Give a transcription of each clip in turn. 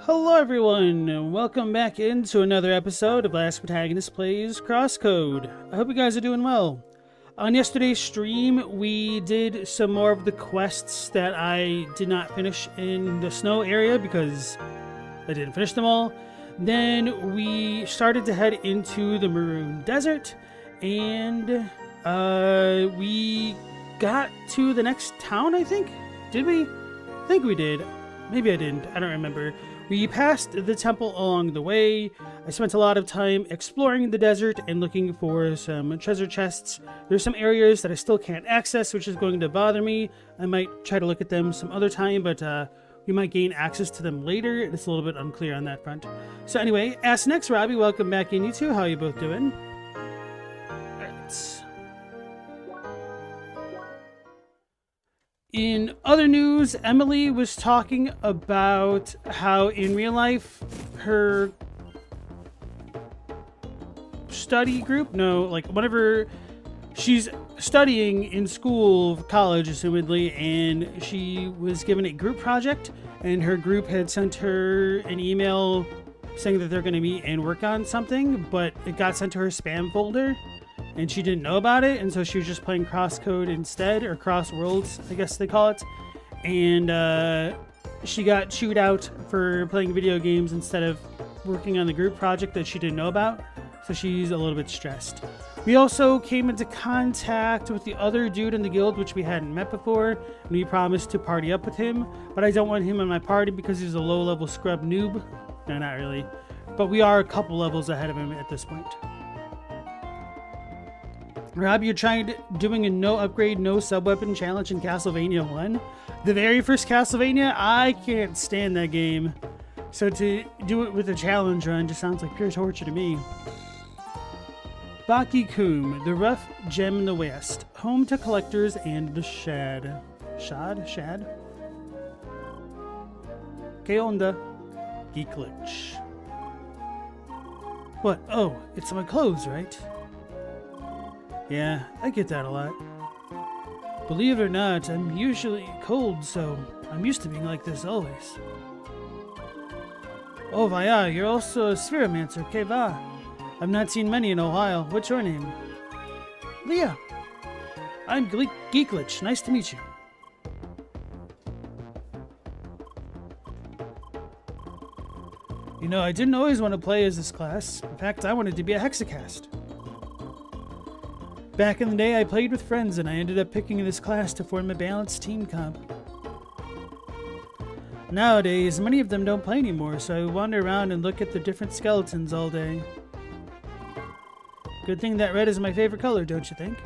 Hello everyone, and welcome back into another episode of Last Protagonist Plays Crosscode. I hope you guys are doing well. On yesterday's stream, we did some more of the quests that I did not finish in the snow area because I didn't finish them all. Then we started to head into the Maroon Desert, and we got to the next town, I think? Did we? I think we did. Maybe I didn't. I don't remember. We passed the temple along the way. I spent a lot of time exploring the desert and looking for some treasure chests. There's some areas that I still can't access, which is going to bother me. I might try to look at them some other time, but we might gain access to them later. It's a little bit unclear on that front. So anyway, Ask Next, Robbie, welcome back in, you two. How are you both doing? In other news, Emily was talking about how in real life her study group, whenever she's studying in school, college assumedly, and she was given a group project, and her group had sent her an email saying that they're going to meet and work on something, but it got sent to her spam folder. And she didn't know about it, and so she was just playing Crosscode instead, or Cross Worlds, I guess they call it. And she got chewed out for playing video games instead of working on the group project that she didn't know about. So she's a little bit stressed. We also came into contact with the other dude in the guild, which we hadn't met before, and we promised to party up with him. But I don't want him in my party because he's a low-level scrub noob. No, not really. But we are a couple levels ahead of him at this point. Rob, you're doing a no upgrade, no sub-weapon challenge in Castlevania 1? The very first Castlevania? I can't stand that game. So to do it with a challenge run just sounds like pure torture to me. Baki-kun, the rough gem in the west. Home to collectors and the shad. Shad? Que onda? Geeklich. What? Oh, it's my clothes, right? Yeah, I get that a lot. Believe it or not, I'm usually cold, so I'm used to being like this always. Oh, vaya, you're also a spheromancer, que va? I've not seen many in a while. What's your name? Leah. I'm Geeklich. Nice to meet you. You know, I didn't always want to play as this class. In fact, I wanted to be a hexacast. Back in the day, I played with friends, and I ended up picking this class to form a balanced team comp. Nowadays, many of them don't play anymore, so I wander around and look at the different skeletons all day. Good thing that red is my favorite color, don't you think?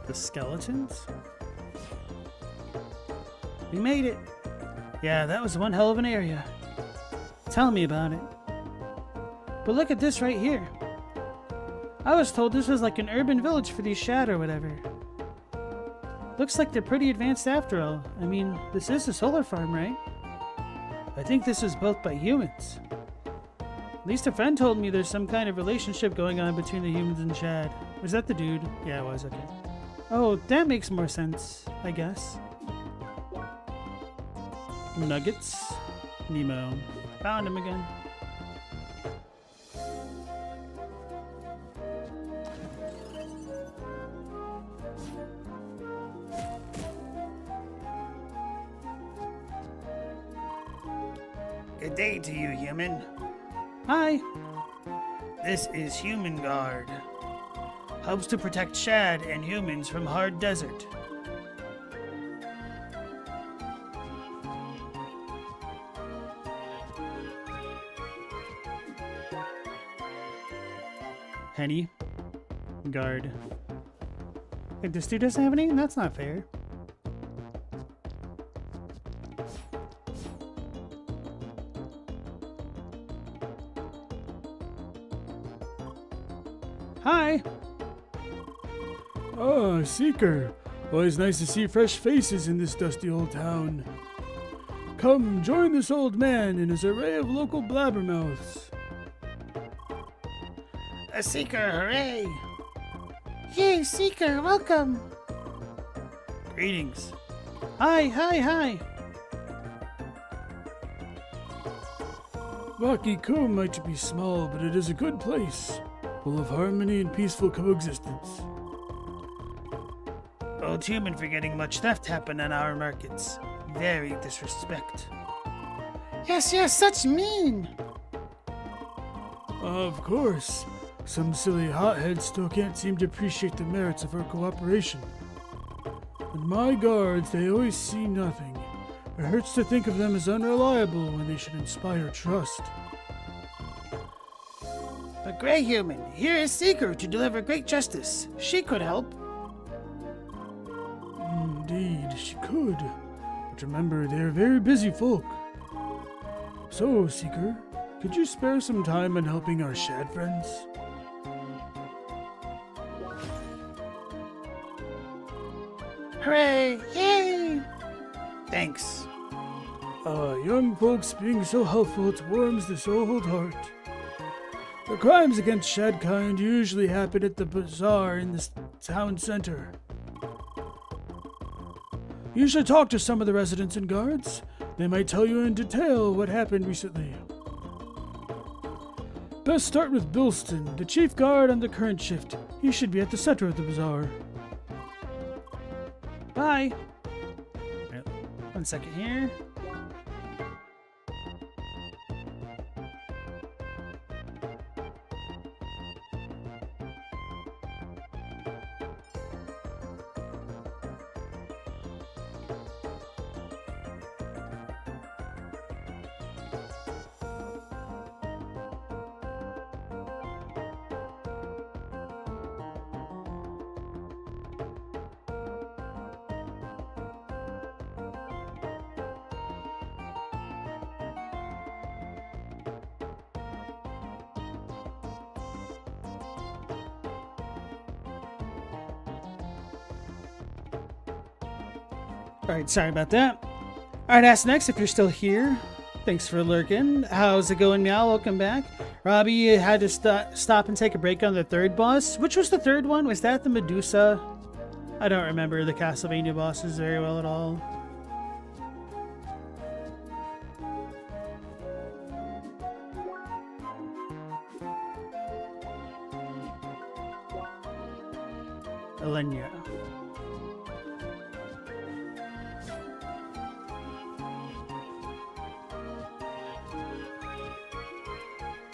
The skeletons? We made it! Yeah, that was one hell of an area. Tell me about it. But look at this right here. I was told this was like an urban village for these shad or whatever. Looks like they're pretty advanced after all. I mean, this is a solar farm, right? I think this was built by humans. At least a friend told me there's some kind of relationship going on between the humans and shad. Was that the dude? Yeah, it was, okay. Oh, that makes more sense, I guess. Nuggets. Nemo. Found him again. Good day to you, human. Hi. This is Human Guard. Helps to protect shad and humans from hard desert. Penny. Guard. Wait, this dude doesn't have any? That's not fair. Hi! Ah, Seeker. Always nice to see fresh faces in this dusty old town. Come, join this old man in his array of local blabbermouths. A seeker, hooray! Yay, Seeker, welcome! Greetings. Hi, hi, hi. Rocky Combe might be small, but it is a good place, full of harmony and peaceful coexistence. Old human forgetting much theft happen on our markets. Very disrespect. Yes, yes, such mean. Of course, some silly hotheads still can't seem to appreciate the merits of our cooperation. And my guards, they always see nothing. It hurts to think of them as unreliable when they should inspire trust. A gray human, here is Seeker to deliver great justice. She could help. Indeed, she could. But remember, they are very busy folk. So, Seeker, could you spare some time on helping our Shad friends? Hooray! Yay! Thanks. Young folks being so helpful, it warms this old heart. The crimes against Shadkind usually happen at the bazaar in the town center. You should talk to some of the residents and guards. They might tell you in detail what happened recently. Best start with Bilston, the chief guard on the current shift. He should be at the center of the bazaar. Bye. Right, 1 second here. Alright, sorry about that. Alright, Ask Next, if you're still here. Thanks for lurking. How's it going, Meow? Welcome back. Robbie had to stop and take a break on the third boss. Which was the third one? Was that the Medusa? I don't remember the Castlevania bosses very well at all. Elenia.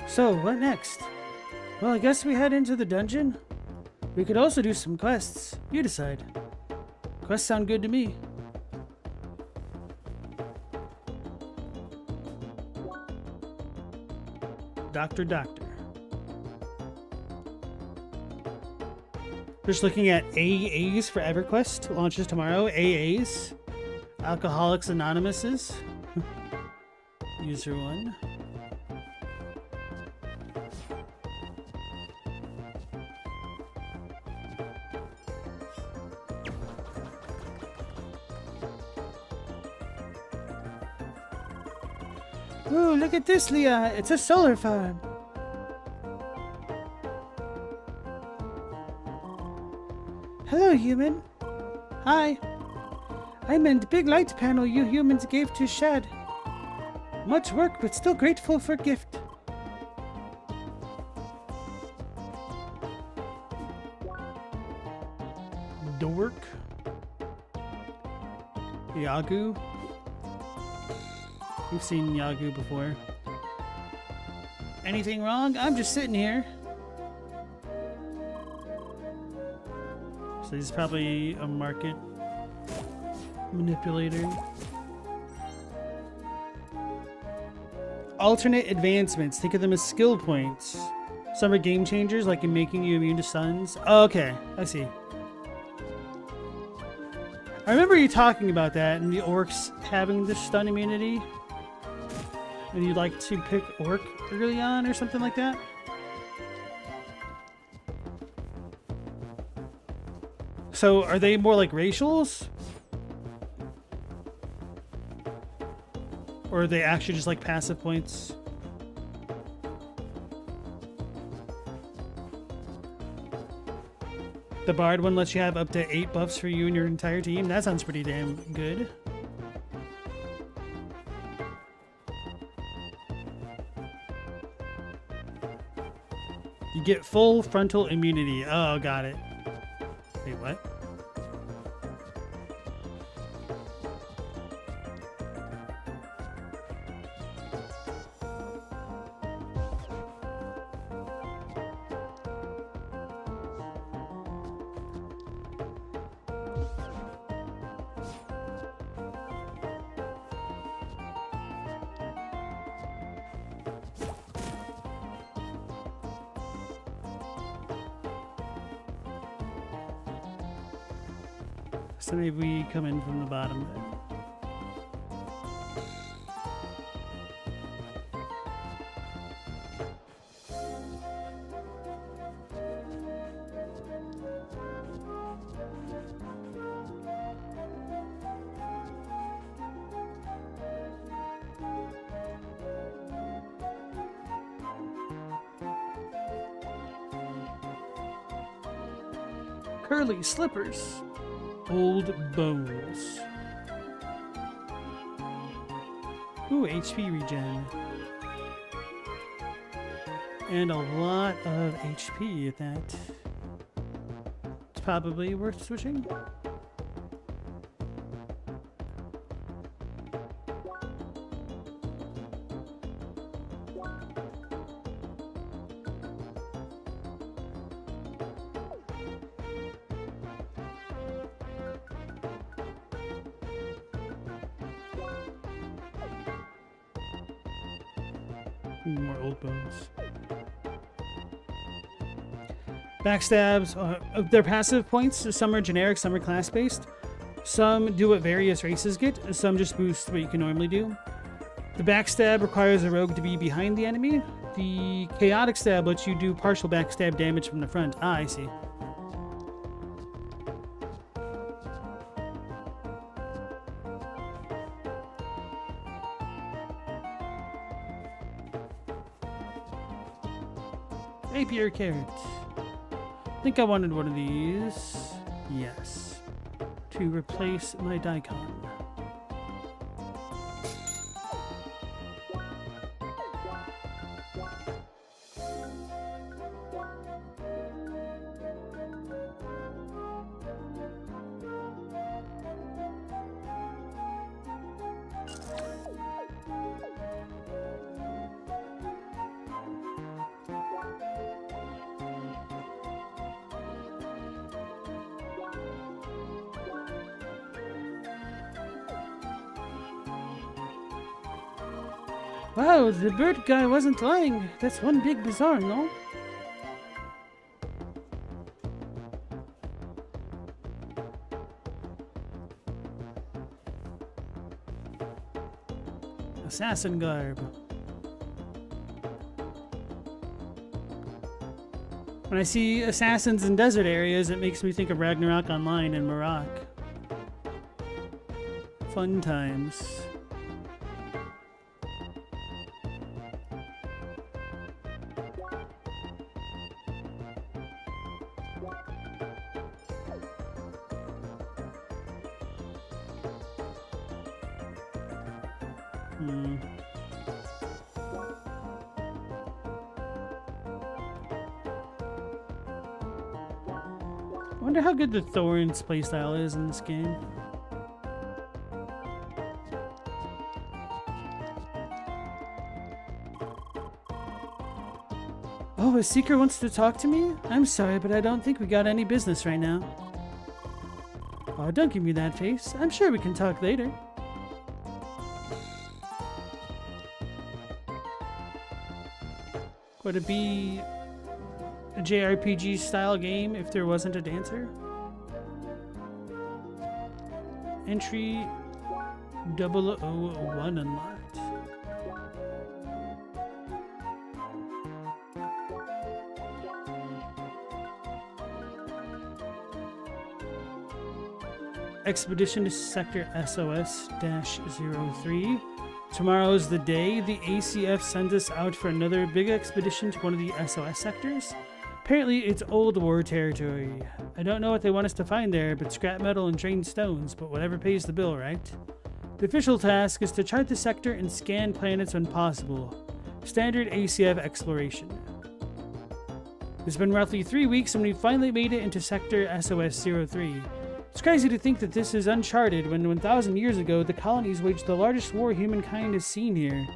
So, what next? Well, I guess we head into the dungeon. We could also do some quests. You decide. Quests sound good to me. Doctor. Just looking at AAs for EverQuest. Launches tomorrow. AAs. Alcoholics Anonymouses. User 1. Ooh, look at this, Leah. It's a solar farm. Hello, human. Hi. I meant the big light panel you humans gave to Shad. Much work, but still grateful for gift. Dork. Yagu. We've seen Yagu before. Anything wrong? I'm just sitting here. So he's probably a market manipulator. Alternate advancements. Think of them as skill points. Some are game changers, like in making you immune to stuns. Oh, okay, I see. I remember you talking about that and the orcs having the stun immunity. And you'd like to pick orc early on or something like that? So are they more like racials? Or are they actually just like passive points? The Bard one lets you have up to 8 buffs for you and your entire team. That sounds pretty damn good. You get full frontal immunity. Oh, got it. Wait, what? So maybe we come in from the bottom there. Curly slippers. Old bones. Ooh, HP regen. And a lot of HP at that. It's probably worth switching. More old bones. Backstabs, they're passive points. Some are generic, some are class-based. Some do what various races get, some just boost what you can normally do. The backstab requires a rogue to be behind the enemy. The chaotic stab lets you do partial backstab damage from the front. Ah, I see. Rapier carrot. I think I wanted one of these. Yes. To replace my daikon. Wow, the bird guy wasn't lying. That's one big bazaar, no? Assassin garb. When I see assassins in desert areas, it makes me think of Ragnarok Online and Maroc. Fun times. I wonder how good the Thorns playstyle is in this game. Oh, a seeker wants to talk to me? I'm sorry, but I don't think we got any business right now. Oh, don't give me that face. I'm sure we can talk later. Would it be a JRPG style game if there wasn't a dancer? Entry 001 unlocked. Expedition to Sector SOS-03. Tomorrow's the day. The ACF sends us out for another big expedition to one of the SOS sectors. Apparently, it's old war territory. I don't know what they want us to find there, but scrap metal and trained stones, but whatever pays the bill, right? The official task is to chart the sector and scan planets when possible. Standard ACF exploration. It's been roughly 3 weeks and we finally made it into Sector SOS-03. It's crazy to think that this is uncharted when 1,000 years ago the colonies waged the largest war humankind has seen here.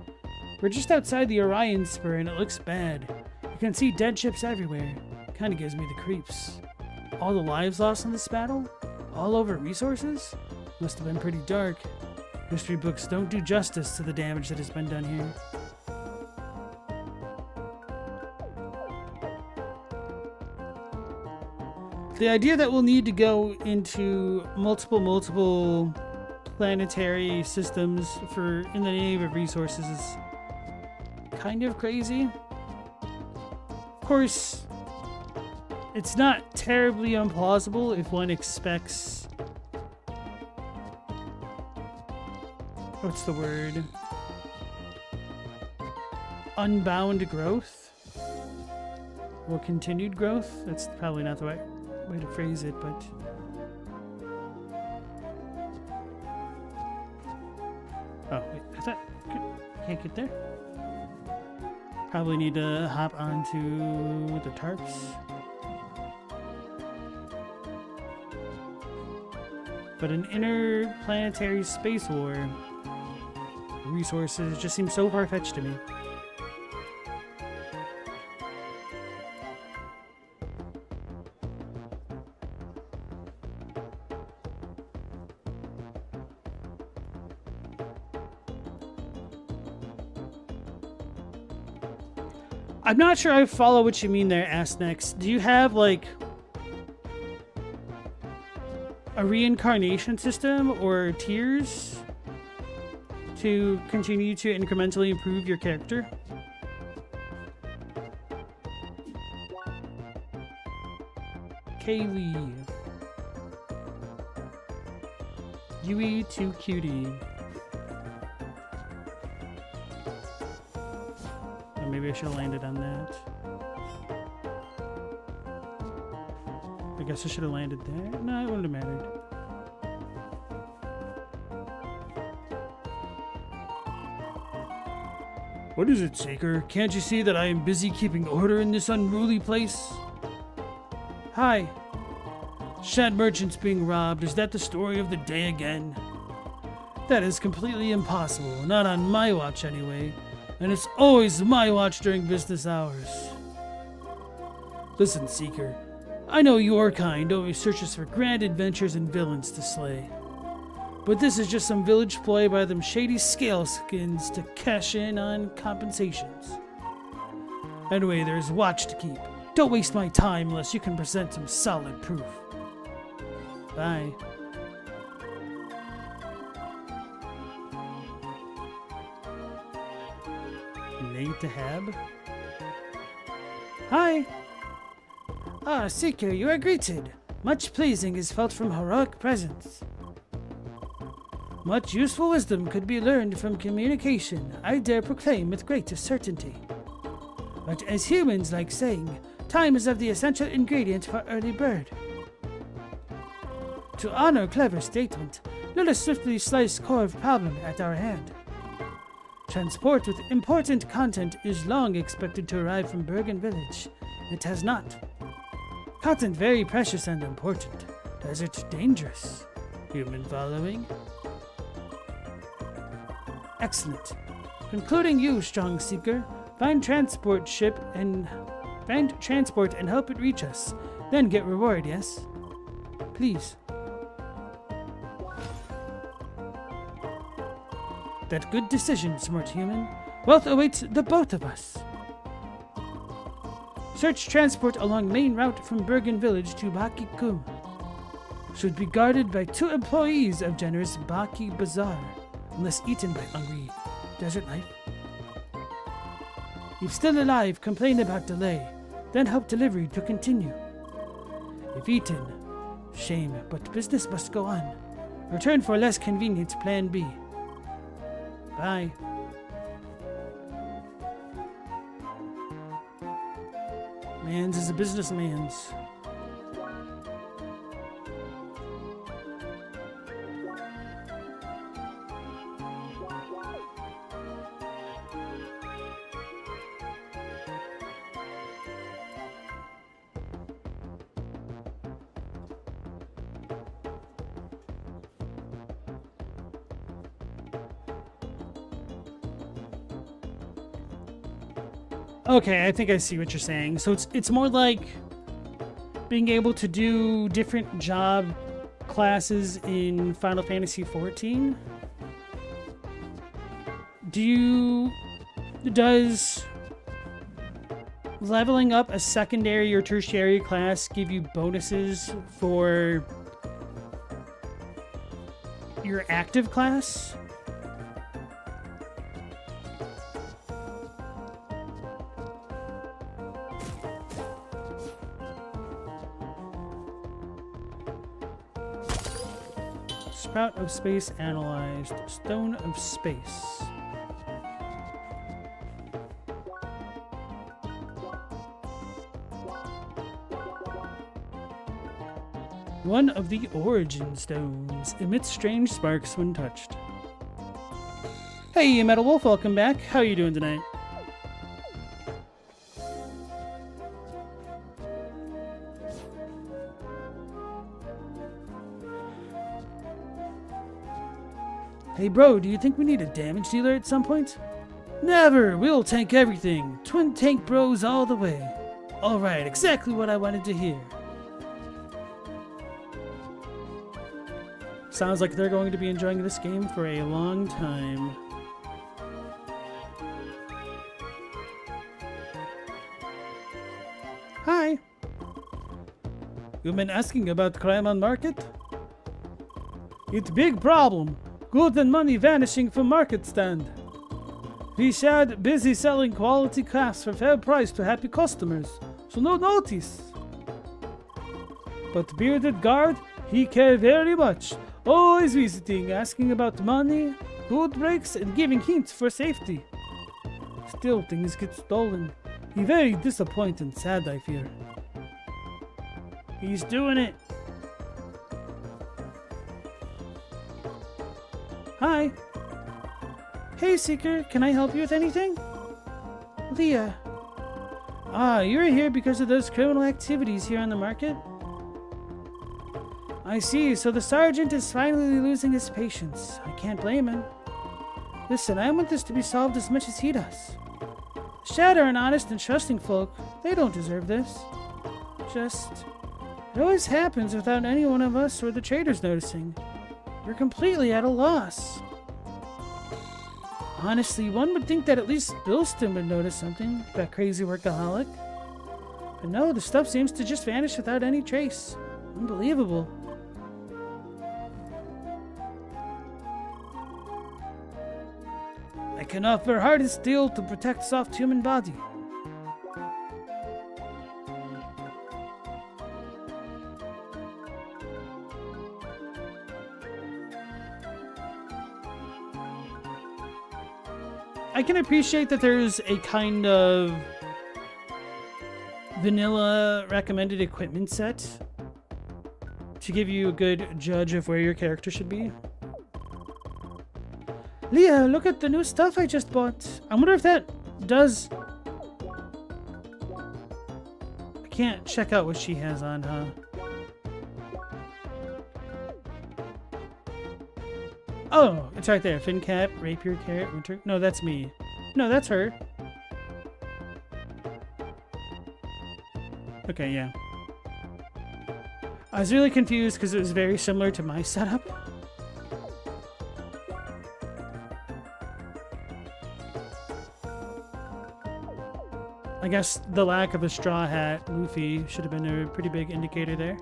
We're just outside the Orion Spur and it looks bad. You can see dead ships everywhere. Kinda gives me the creeps. All the lives lost in this battle? All over resources? Must have been pretty dark. History books don't do justice to the damage that has been done here. The idea that we'll need to go into multiple planetary systems in the name of resources is kind of crazy. Of course, it's not terribly implausible if one expects... What's the word? Unbound growth? Or continued growth? That's probably not the right way to phrase it, but... Oh, wait, I thought... Can't get there? Probably need to hop onto the tarps. But an interplanetary space war... Resources just seem so far-fetched to me. I'm not sure I follow what you mean there, Ask Next. Do you have, like, a reincarnation system or tiers to continue to incrementally improve your character? Kaylee. Yui to Cutie. Maybe I should have landed on that. I guess I should have landed there. No, it wouldn't have mattered. What is it, Seeker? Can't you see that I am busy keeping order in this unruly place? Hi. Shad merchants being robbed. Is that the story of the day again? That is completely impossible. Not on my watch, anyway. And it's always my watch during business hours. Listen, Seeker. I know your kind always searches for grand adventures and villains to slay. But this is just some village ploy by them shady scaleskins to cash in on compensations. Anyway, there's watch to keep. Don't waste my time unless you can present some solid proof. Bye. Tahab. Hi. Ah, Seeker, you are greeted. Much pleasing is felt from heroic presence. Much useful wisdom could be learned from communication, I dare proclaim with greatest certainty. But as humans like saying, time is of the essential ingredient for early bird. To honor clever statement, let us swiftly slice core of problem at our hand. Transport with important content is long expected to arrive from Bergen Village. It has not. Content very precious and important. Desert dangerous. Human following. Excellent. Concluding you, strong seeker. Find transport and help it reach us. Then get reward, yes? Please. That good decision, smart human. Wealth awaits the both of us. Search transport along main route from Bergen Village to Baki Kum. Should be guarded by 2 employees of generous Baki Bazaar, unless eaten by hungry desert life. If still alive, complain about delay, then help delivery to continue. If eaten, shame, but business must go on. Return for less convenient plan B. Bye. Man's is a businessman's. Okay, I think I see what you're saying. So it's more like being able to do different job classes in Final Fantasy XIV. Does leveling up a secondary or tertiary class give you bonuses for your active class? Sprout of Space analyzed. Stone of Space. One of the Origin Stones emits strange sparks when touched. Hey, Metal Wolf, welcome back. How are you doing tonight? Hey bro, do you think we need a damage dealer at some point? Never! We'll tank everything! Twin tank bros all the way! Alright, exactly what I wanted to hear. Sounds like they're going to be enjoying this game for a long time. Hi! You've been asking about crime on market? It's big problem. Goods and money vanishing from market stand. We Shad busy selling quality crafts for fair price to happy customers, so no notice. But bearded guard, he care very much. Always visiting, asking about money, good breaks, and giving hints for safety. Still things get stolen. He very disappointed and sad, I fear. He's doing it. Hi. Hey, Seeker, can I help you with anything? Leah. Ah, you're here because of those criminal activities here on the market? I see, so the sergeant is finally losing his patience. I can't blame him. Listen, I want this to be solved as much as he does. Shad are an honest and trusting folk. They don't deserve this. It always happens without any one of us or the traders noticing. We're completely at a loss. Honestly, one would think that at least Bilston would notice something, that crazy workaholic. But no, the stuff seems to just vanish without any trace. Unbelievable. I can offer hard steel to protect soft human body. I can appreciate that there's a kind of vanilla recommended equipment set to give you a good judge of where your character should be. Leah, look at the new stuff I just bought. I wonder if that does... I can't check out what she has on, huh? Oh, it's right there. Fin cap, rapier, carrot, winter. No, that's me. No, that's her. Okay, yeah. I was really confused because it was very similar to my setup. I guess the lack of a straw hat, Luffy, should have been a pretty big indicator there.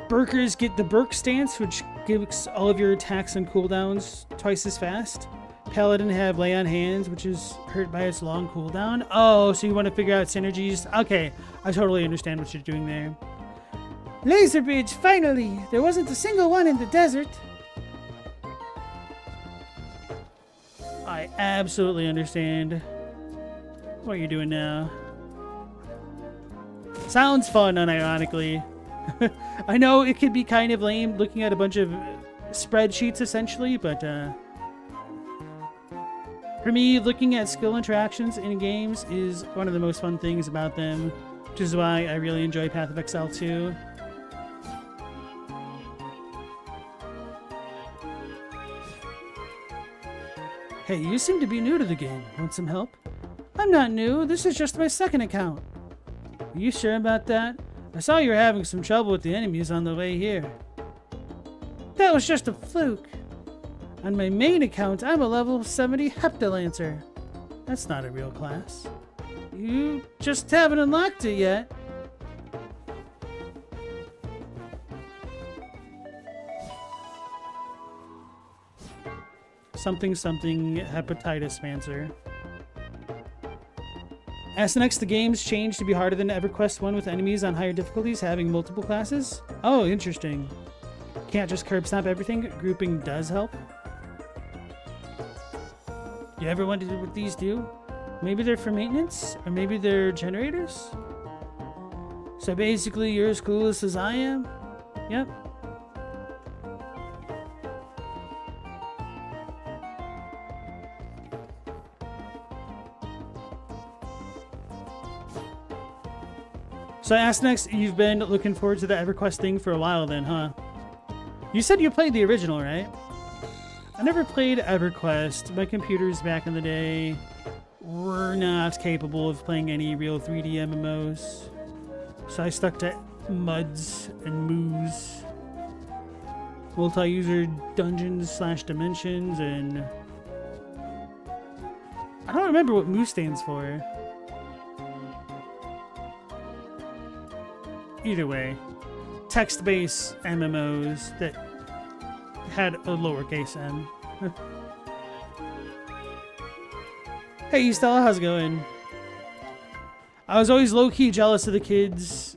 Berkers get the Berk stance, which gives all of your attacks and cooldowns twice as fast. Paladin have lay on hands, which is hurt by its long cooldown. Oh, so you want to figure out synergies? Okay, I totally understand what you're doing there. Laser bridge, finally! There wasn't a single one in the desert. I absolutely understand what you're doing now. Sounds fun, unironically. I know it could be kind of lame looking at a bunch of spreadsheets, essentially, but for me, looking at skill interactions in games is one of the most fun things about them, which is why I really enjoy Path of Exile 2. Hey, you seem to be new to the game. Want some help? I'm not new. This is just my second account. Are you sure about that? I saw you were having some trouble with the enemies on the way here. That was just a fluke. On my main account, I'm a level 70 Heptalancer. That's not a real class. You just haven't unlocked it yet. Something hepatitis mancer. As next, the game's changed to be harder than EverQuest 1 with enemies on higher difficulties having multiple classes. Oh, interesting. Can't just curb stomp everything. Grouping does help. You ever wondered what these do? Maybe they're for maintenance? Or maybe they're generators? So basically, you're as clueless as I am? Yep. So Asterix, you've been looking forward to the EverQuest thing for a while then, huh? You said you played the original, right? I never played EverQuest. My computers back in the day were not capable of playing any real 3D MMOs. So I stuck to MUDs and MOOs. Multi-user dungeons / dimensions, and I don't remember what MOO stands for. Either way, text-based MMOs that had a lowercase m. Hey Stella, how's it going? I was always low-key jealous of the kids,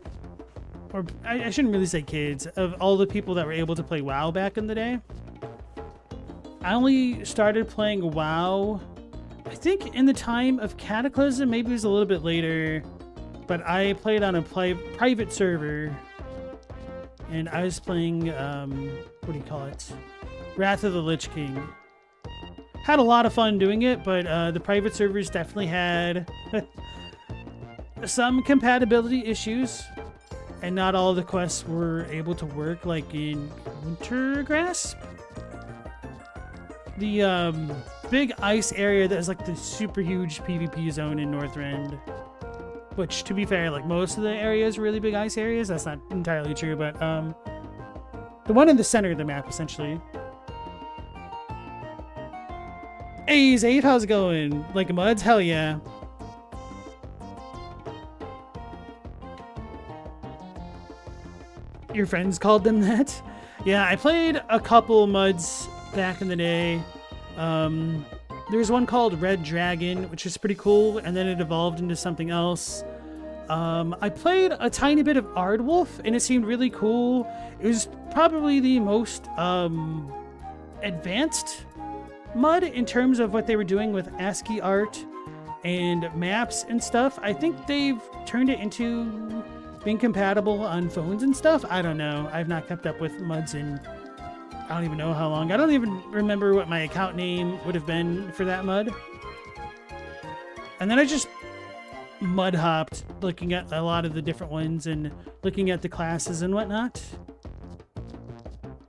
or I shouldn't really say kids, of all the people that were able to play WoW back in the day. I only started playing WoW, I think in the time of Cataclysm, maybe it was a little bit later. But I played on a private server, and I was playing, what do you call it? Wrath of the Lich King. Had a lot of fun doing it, but the private servers definitely had some compatibility issues, and not all the quests were able to work, like in Wintergrasp. The big ice area that is like the super huge PvP zone in Northrend. Which, to be fair, like most of the areas are really big ice areas. That's not entirely true, but the one in the center of the map, essentially. Hey, Zaid, how's it going? Like MUDs? Hell yeah. Your friends called them that? Yeah, I played a couple MUDs back in the day. There's one called Red Dragon, which is pretty cool, and then it evolved into something else. I played a tiny bit of Aardwolf, and it seemed really cool. It was probably the most advanced MUD in terms of what they were doing with ASCII art and maps and stuff. I think they've turned it into being compatible on phones and stuff. I don't know. I've not kept up with MUDs in I don't even know how long. I don't even remember what my account name would have been for that MUD. And then I just MUD hopped, looking at a lot of the different ones and looking at the classes and whatnot.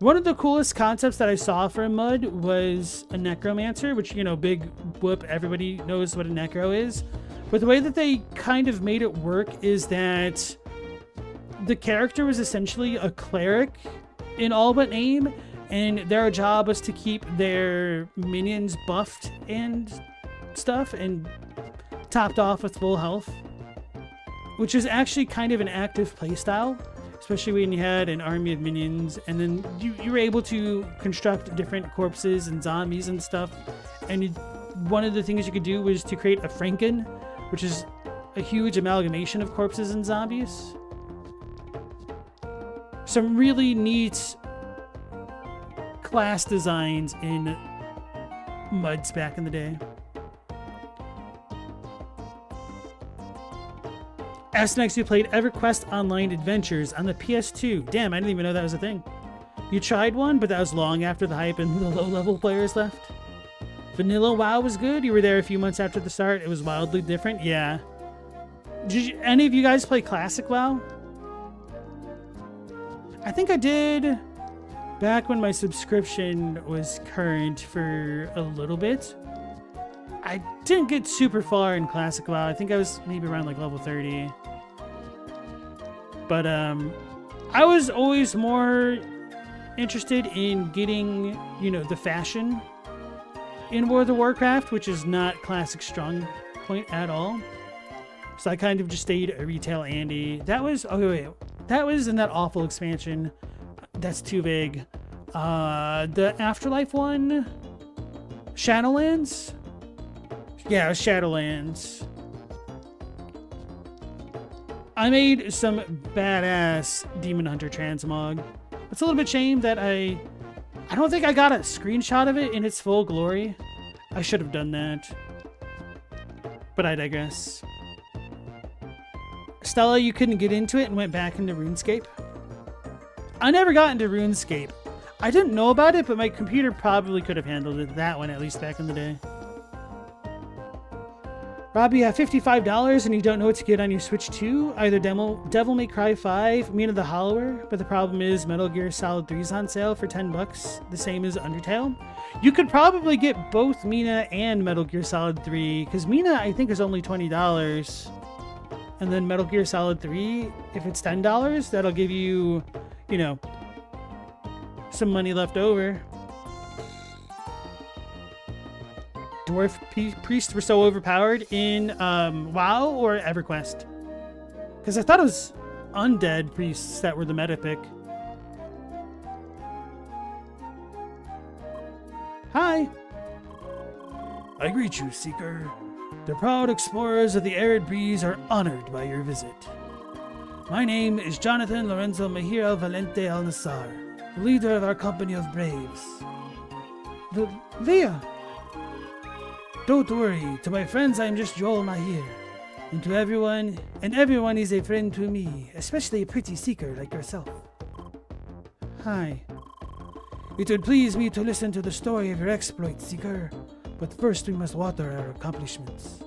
One of the coolest concepts that I saw for a MUD was a necromancer, which, you know, big whoop, everybody knows what a necro is. But the way that they kind of made it work is that the character was essentially a cleric in all but name, and their job was to keep their minions buffed and stuff and topped off with full health, which is actually kind of an active playstyle, especially when you had an army of minions, and then you were able to construct different corpses and zombies and stuff. And one of the things you could do was to create a Franken, which is a huge amalgamation of corpses and zombies. Some really neat class designs in muds back in the day. Asked next, you played EverQuest Online Adventures on the PS2. Damn, I didn't even know that was a thing. You tried one, but that was long after the hype and the low-level players left. Vanilla WoW was good. You were there a few months after the start. It was wildly different. Yeah. Did any of you guys play Classic WoW? I think I did back when my subscription was current for a little bit. I didn't get super far in Classic WoW. I think I was maybe around like level 30. But I was always more interested in getting, you know, the fashion in World of Warcraft, which is not Classic strong point at all. So I kind of just stayed a retail Andy. That was, oh wait, that was in that awful expansion. That's too big. The Afterlife one, Shadowlands. Yeah, it was Shadowlands. I made some badass Demon Hunter transmog. It's a little bit shame that I don't think I got a screenshot of it in its full glory. I should have done that. But I digress. Stella, you couldn't get into it and went back into RuneScape? I never got into RuneScape. I didn't know about it, but my computer probably could have handled it, that one, at least back in the day. Robbie, you have $55 and you don't know what to get on your Switch 2? Either Devil May Cry 5, Mina the Hollower, but the problem is Metal Gear Solid 3 is on sale for $10, the same as Undertale. You could probably get both Mina and Metal Gear Solid 3, because Mina, I think, is only $20. And then Metal Gear Solid 3, if it's $10, that'll give you, you know, some money left over. Dwarf priests were so overpowered in WoW or EverQuest? Because I thought it was undead priests that were the meta pick. Hi. I greet you, Seeker. The proud explorers of the arid breeze are honored by your visit. My name is Jonathan Lorenzo Mejia Valente Al-Nassar, the leader of our company of braves. Leah! Don't worry, to my friends I am just Joel Mahir, and to everyone is a friend to me, especially a pretty seeker like yourself. Hi. It would please me to listen to the story of your exploits, Seeker, but first we must water our accomplishments.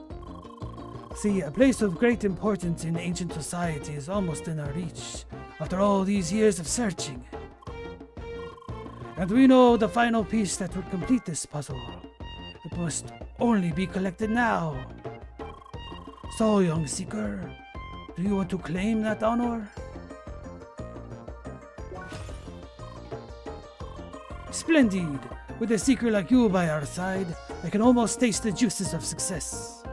See, a place of great importance in ancient society is almost in our reach, after all these years of searching. And we know the final piece that would complete this puzzle. It must only be collected now. So, young seeker, do you want to claim that honor? Splendid! With a seeker like you by our side, I can almost taste the juices of success.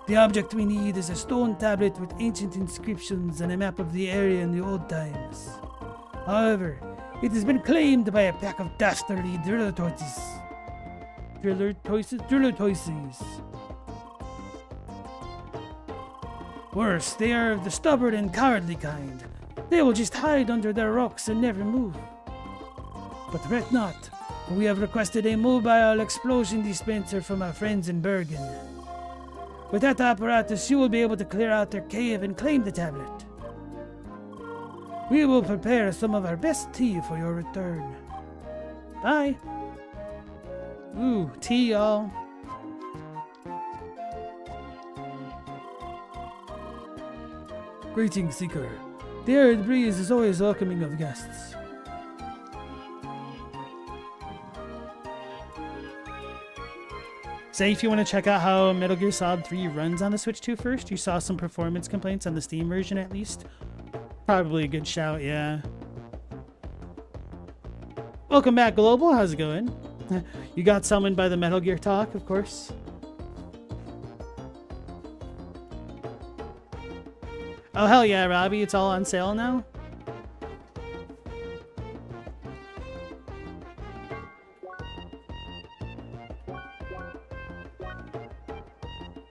The object we need is a stone tablet with ancient inscriptions and a map of the area in the old times. However, it has been claimed by a pack of dastardly driller tortoises. Worse, they are the stubborn and cowardly kind. They will just hide under their rocks and never move. But fret not, for we have requested a mobile explosion dispenser from our friends in Bergen. With that apparatus, you will be able to clear out their cave and claim the tablet. We will prepare some of our best tea for your return. Bye! Ooh, tea, y'all. Greetings, Seeker. The arid breeze is always welcoming of guests. Say if you want to check out how Metal Gear Solid 3 runs on the Switch 2 first, you saw some performance complaints on the Steam version at least. Probably a good shout, yeah. Welcome back, Global. How's it going? You got summoned by the Metal Gear talk, of course. Oh, hell yeah, Robbie. It's all on sale now.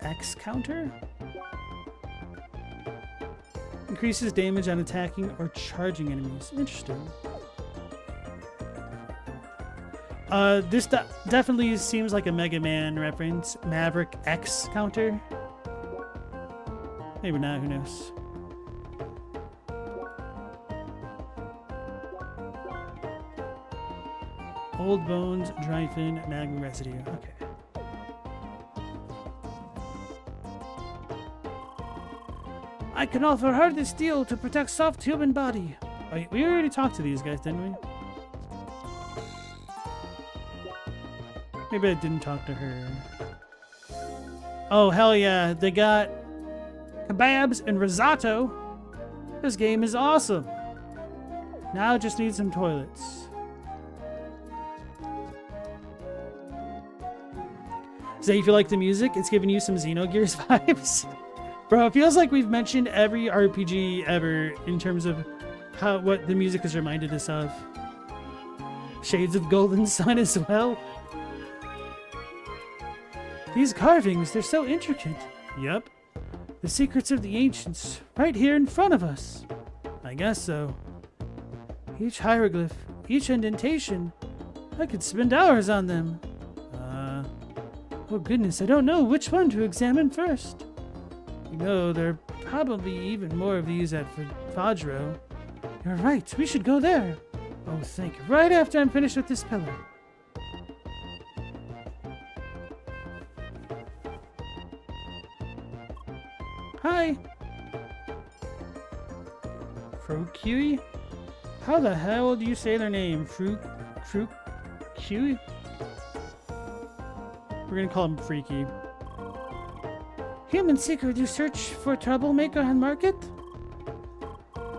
X counter? Increases damage on attacking or charging enemies. Interesting. This definitely seems like a Mega Man reference. Maverick X counter. Maybe not, who knows. Old bones, dry fin, magma residue. Okay. I can offer hard steel to protect soft human body. Oh, we already talked to these guys, didn't we? Maybe I didn't talk to her. Oh, hell yeah. They got kebabs and risotto. This game is awesome. Now I just need some toilets. So you feel like the music? It's giving you some Xenogears vibes? Bro, it feels like we've mentioned every RPG ever in terms of what the music has reminded us of. Shades of Golden Sun as well. These carvings, they're so intricate. Yep. The secrets of the ancients, right here in front of us. I guess so. Each hieroglyph, each indentation, I could spend hours on them. Oh goodness, I don't know which one to examine first. You know, there are probably even more of these at Fajro. You're right, we should go there. Oh, think, right after I'm finished with this pillar. Hi. Frukiwi? How the hell do you say their name? Frukiwi? We're gonna call him Freaky. Human seeker, do you search for troublemaker on market?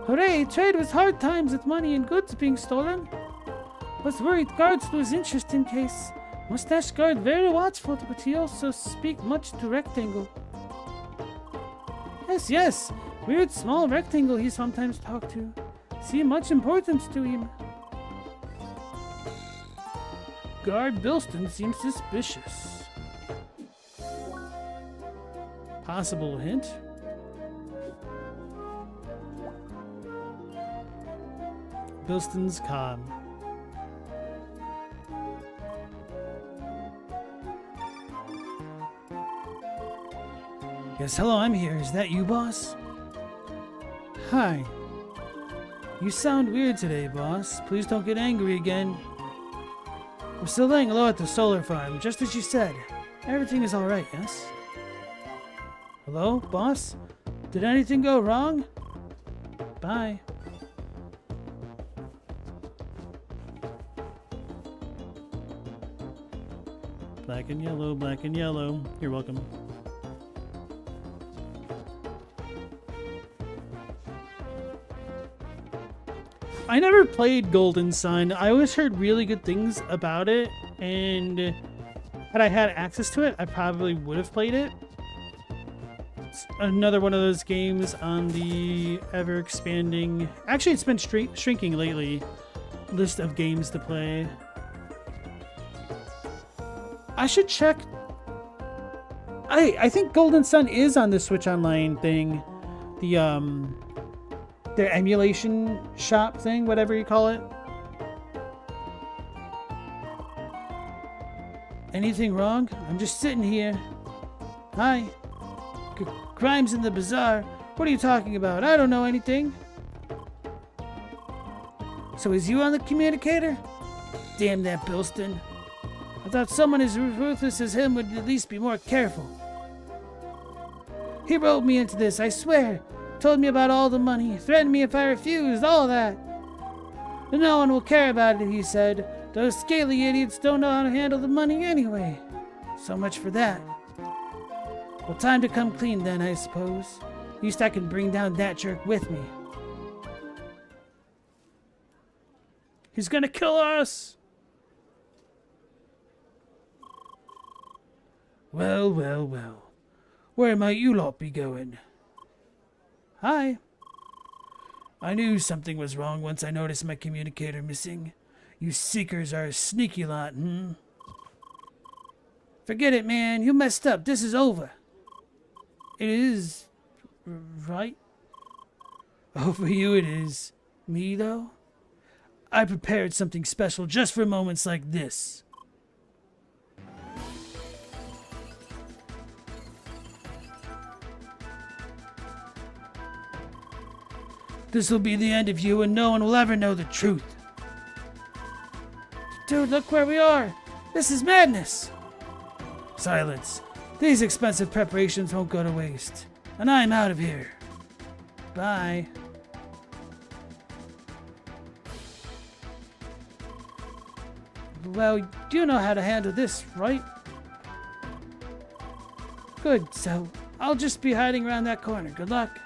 Hooray! Trade with hard times with money and goods being stolen. Was worried guards lose interest in case. Mustache guard very watchful, but he also speak much to rectangle. Yes. Weird small rectangle he sometimes talk to. See much importance to him. Guard Bilston seems suspicious. Possible hint? Bilston's comm. Yes, hello, I'm here. Is that you, boss? Hi. You sound weird today, boss. Please don't get angry again. We're still laying low at the solar farm, just as you said. Everything is alright, yes? Hello, boss? Did anything go wrong? Bye. Black and yellow, black and yellow. You're welcome. I never played Golden Sun. I always heard really good things about it, and had I had access to it, I probably would have played it. It's another one of those games on the ever-expanding... Actually, it's been shrinking lately. List of games to play. I should check... I think Golden Sun is on the Switch Online thing. Their emulation shop thing, whatever you call it. Anything wrong? I'm just sitting here. Hi. Crimes in the bazaar? What are you talking about? I don't know anything. So is you on the communicator? Damn that Bilston. I thought someone as ruthless as him would at least be more careful. He roped me into this, I swear. Told me about all the money, threatened me if I refused, all that. But no one will care about it, he said. Those scaly idiots don't know how to handle the money anyway. So much for that. Well, time to come clean then, I suppose. At least I can bring down that jerk with me. He's gonna kill us! Well. Where might you lot be going? Hi. I knew something was wrong once I noticed my communicator missing. You seekers are a sneaky lot, Forget it, man. You messed up. This is over. It is... right? Oh, for you it is. Me, though? I prepared something special just for moments like this. This will be the end of you and no one will ever know the truth. Dude, look where we are. This is madness. Silence. These expensive preparations won't go to waste. And I'm out of here. Bye. Well, you know how to handle this, right? Good, so I'll just be hiding around that corner. Good luck.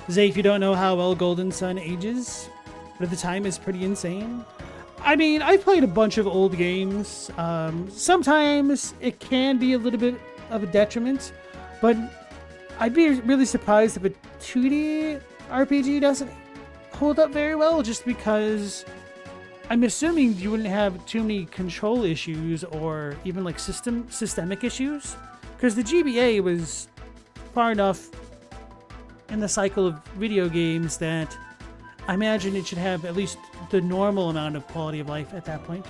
Zay, if you don't know how well Golden Sun ages, but at the time is pretty insane. I mean, I've played a bunch of old games. Sometimes it can be a little bit of a detriment, but I'd be really surprised if a 2D RPG doesn't hold up very well, just because I'm assuming you wouldn't have too many control issues or even like systemic issues, because the GBA was far enough in the cycle of video games that I imagine it should have at least the normal amount of quality of life at that point.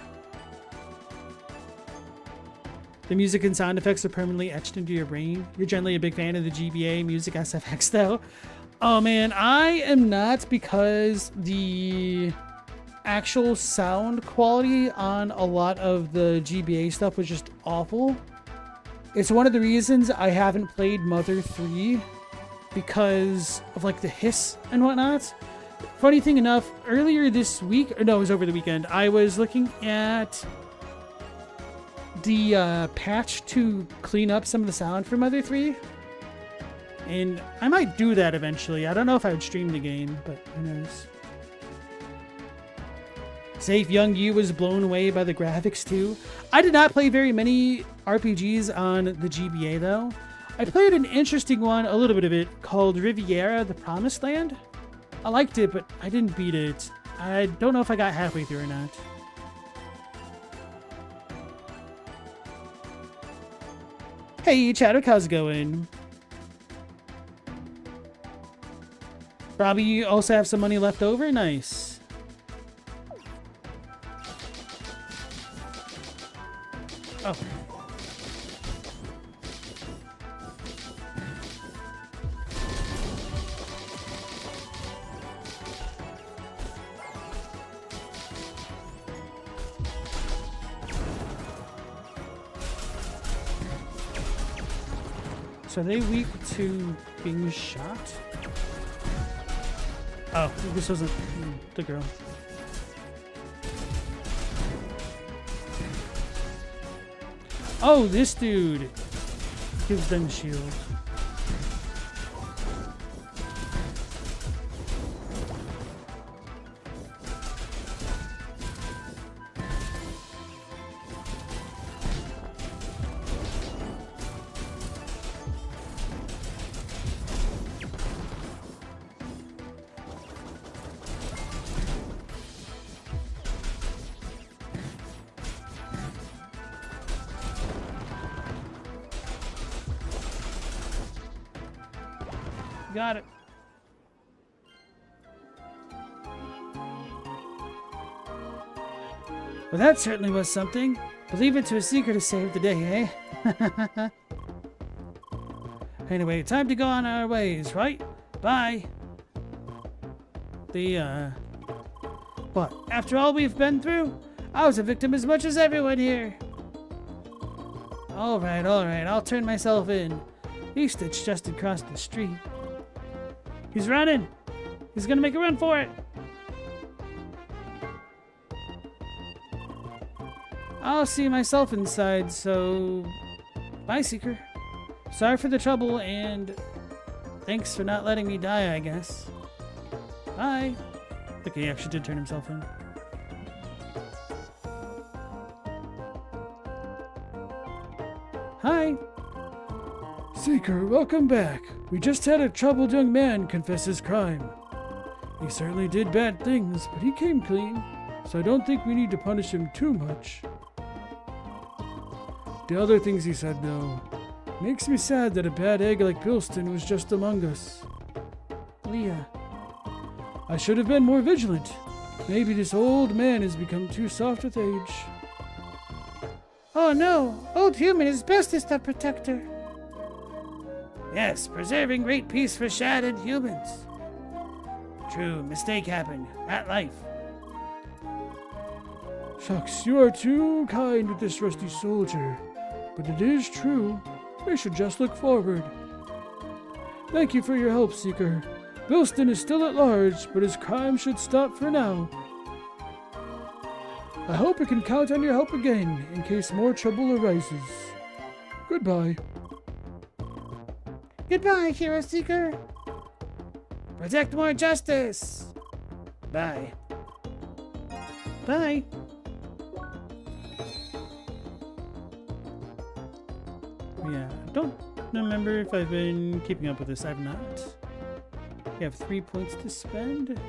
The music and sound effects are permanently etched into your brain. You're generally a big fan of the GBA music SFX though. Oh man, I am not, because the actual sound quality on a lot of the GBA stuff was just awful. It's one of the reasons I haven't played Mother 3, because of like the hiss and whatnot. Funny thing enough, earlier this week, or no, it was over the weekend, I was looking at the patch to clean up some of the sound for Mother 3. And I might do that eventually. I don't know if I would stream the game, but who knows. Safe Young You was blown away by the graphics too. I did not play very many RPGs on the GBA though. I played an interesting one, a little bit of it, called Riviera, the Promised Land. I liked it, but I didn't beat it. I don't know if I got halfway through or not. Hey, Chadwick, how's it going? Robbie, you also have some money left over? Nice. Oh. So are they weak to being shot? Oh, this wasn't the girl. Oh, this dude gives them shield. Got it. Well, that certainly was something. Believe it to a seeker to save the day, eh? Anyway, time to go on our ways, right? Bye. But after all we've been through, I was a victim as much as everyone here. Alright, I'll turn myself in. Stitch just across the street. He's running! He's gonna make a run for it! I'll see myself inside, so... Bye, Seeker. Sorry for the trouble, and... thanks for not letting me die, I guess. Bye! Okay, he actually did turn himself in. Hi! Seeker, welcome back. We just had a troubled young man confess his crime. He certainly did bad things, but he came clean, so I don't think we need to punish him too much. The other things he said, though, Makes me sad that a bad egg like Bilston was just among us. Leah. I should have been more vigilant. Maybe this old man has become too soft with age. Oh no! Old human is bestest of protector. Yes, preserving great peace for Shad and humans. True, mistake happened. At life. Shucks, you are too kind with this rusty soldier. But it is true. We should just look forward. Thank you for your help, Seeker. Bilston is still at large, but his crime should stop for now. I hope we can count on your help again, in case more trouble arises. Goodbye. Goodbye, Hero Seeker. Protect more justice. Bye. Bye. Yeah, I don't remember if I've been keeping up with this. I've not. We have 3 points to spend.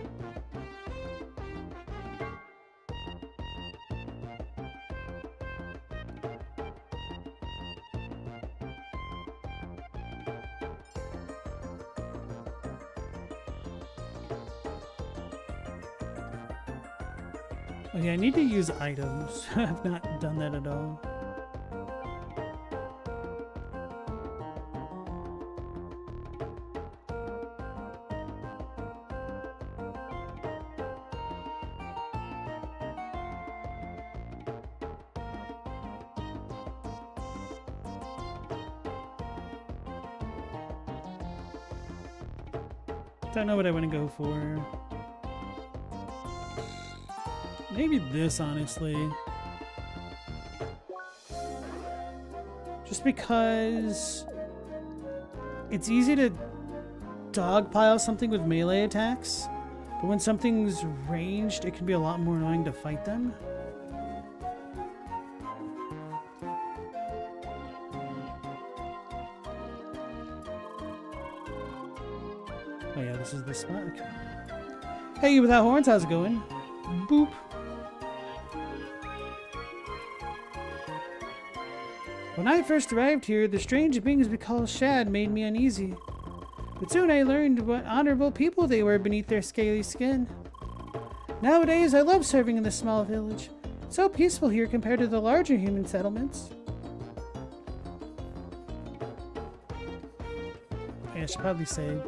Okay, I need to use items. I've not done that at all. Don't know what I want to go for. Maybe this, honestly. Just because it's easy to dogpile something with melee attacks, but when something's ranged, it can be a lot more annoying to fight them. Oh yeah, this is the spot. Okay. Hey, you without horns, how's it going? Boop. When I first arrived here, the strange beings we call Shad made me uneasy. But soon I learned what honorable people they were beneath their scaly skin. Nowadays, I love serving in this small village. It's so peaceful here compared to the larger human settlements. Yeah, I should probably save.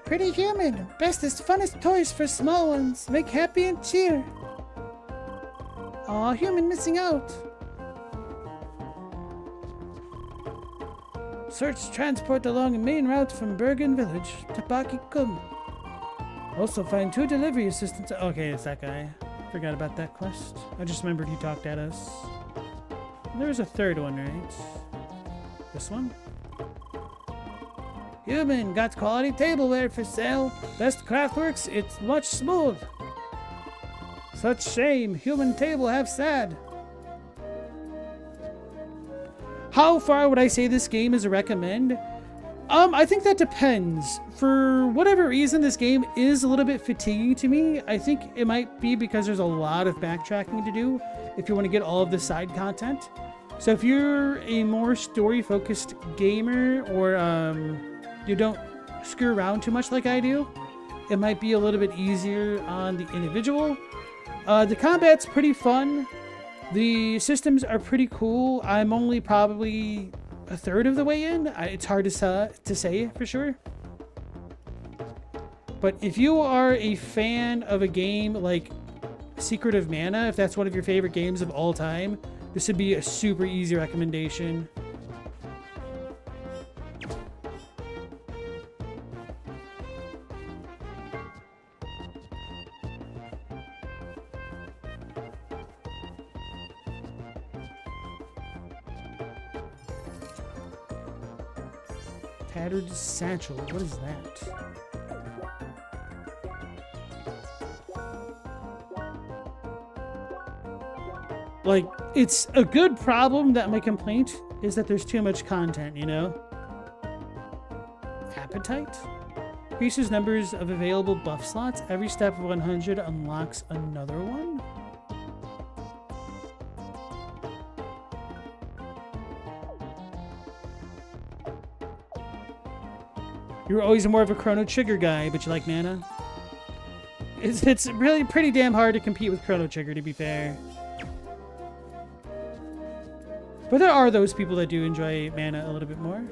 Pretty human. Bestest, funnest toys for small ones. Make happy and cheer. Aw, human missing out. Search transport along a main route from Bergen Village to Bakikum. Also find 2 delivery assistants. Okay, it's that guy. Forgot about that quest. I just remembered he talked at us. There was a third one, right? This one? Human, got quality tableware for sale. Best craftworks, it's much smooth. Such shame, human table have sad. How far would I say this game is a recommend? I think that depends. For whatever reason, this game is a little bit fatiguing to me. I think it might be because there's a lot of backtracking to do if you want to get all of the side content. So if you're a more story-focused gamer or you don't screw around too much like I do, it might be a little bit easier on the individual. The combat's pretty fun. The systems are pretty cool. I'm only probably a third of the way in. It's hard to say for sure. But if you are a fan of a game like Secret of Mana, if that's one of your favorite games of all time, this would be a super easy recommendation. Tattered satchel. What is that? Like, it's a good problem that my complaint is that there's too much content, you know? Appetite? Increases numbers of available buff slots. Every step of 100 unlocks another one? You were always more of a Chrono Trigger guy, but you like mana? It's really pretty damn hard to compete with Chrono Trigger, to be fair. But there are those people that do enjoy mana a little bit more.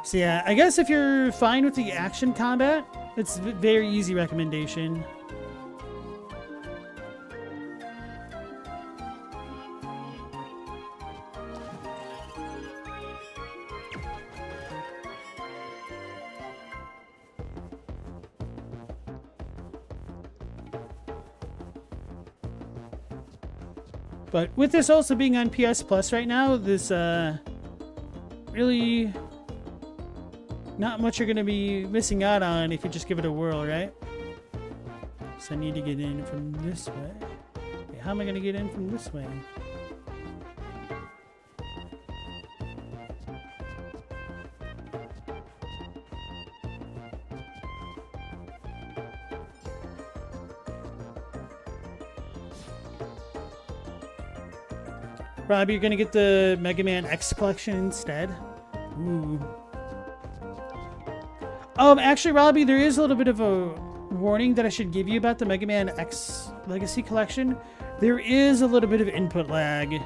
So yeah, I guess if you're fine with the action combat, it's a very easy recommendation. But with this also being on PS Plus right now, this really not much you're going to be missing out on if you just give it a whirl, right? So I need to get in from this way. Okay, how am I going to get in from this way? Robbie, you're gonna get the Mega Man X collection instead. Ooh. Actually, Robbie, there is a little bit of a warning that I should give you about the Mega Man X Legacy collection. There is a little bit of input lag,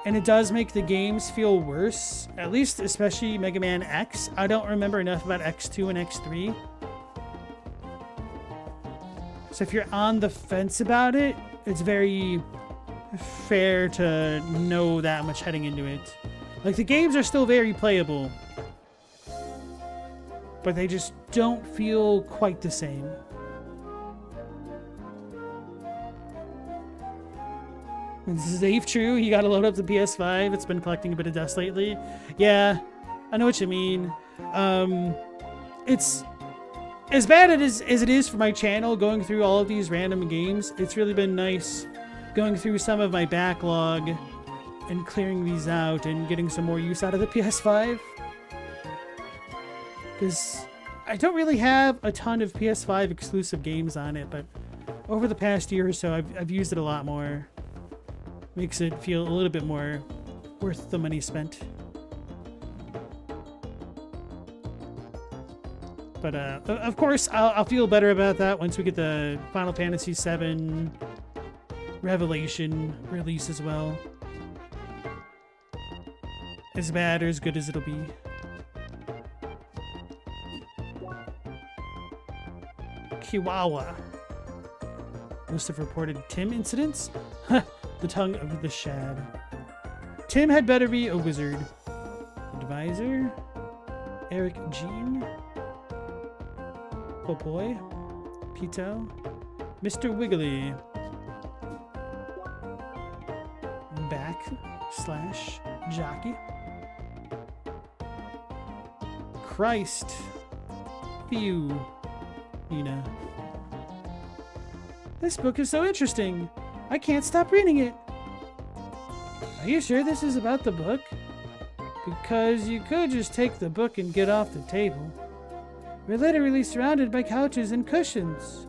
and it does make the games feel worse. At least, especially Mega Man X. I don't remember enough about X2 and X3. So if you're on the fence about it, it's very fair to know that much heading into it. Like, the games are still very playable, but they just don't feel quite the same. This is Dave true. You gotta load up the PS5. It's been collecting a bit of dust lately. Yeah, I know what you mean. It's as bad as it is for my channel going through all of these random games. It's really been nice going through some of my backlog and clearing these out and getting some more use out of the PS5. Because I don't really have a ton of PS5 exclusive games on it, but over the past year or so, I've used it a lot more. Makes it feel a little bit more worth the money spent. But of course, I'll feel better about that once we get the Final Fantasy VII Revelation release as well. As bad or as good as it'll be. Chihuahua. List of reported Tim incidents? The tongue of the shad. Tim had better be a wizard. Advisor. Eric Jean. Oh boy. Pito. Mr. Wiggly. /jockey. Christ. Phew. Nina. This book is so interesting. I can't stop reading it. Are you sure this is about the book? Because you could just take the book and get off the table. We're literally surrounded by couches and cushions.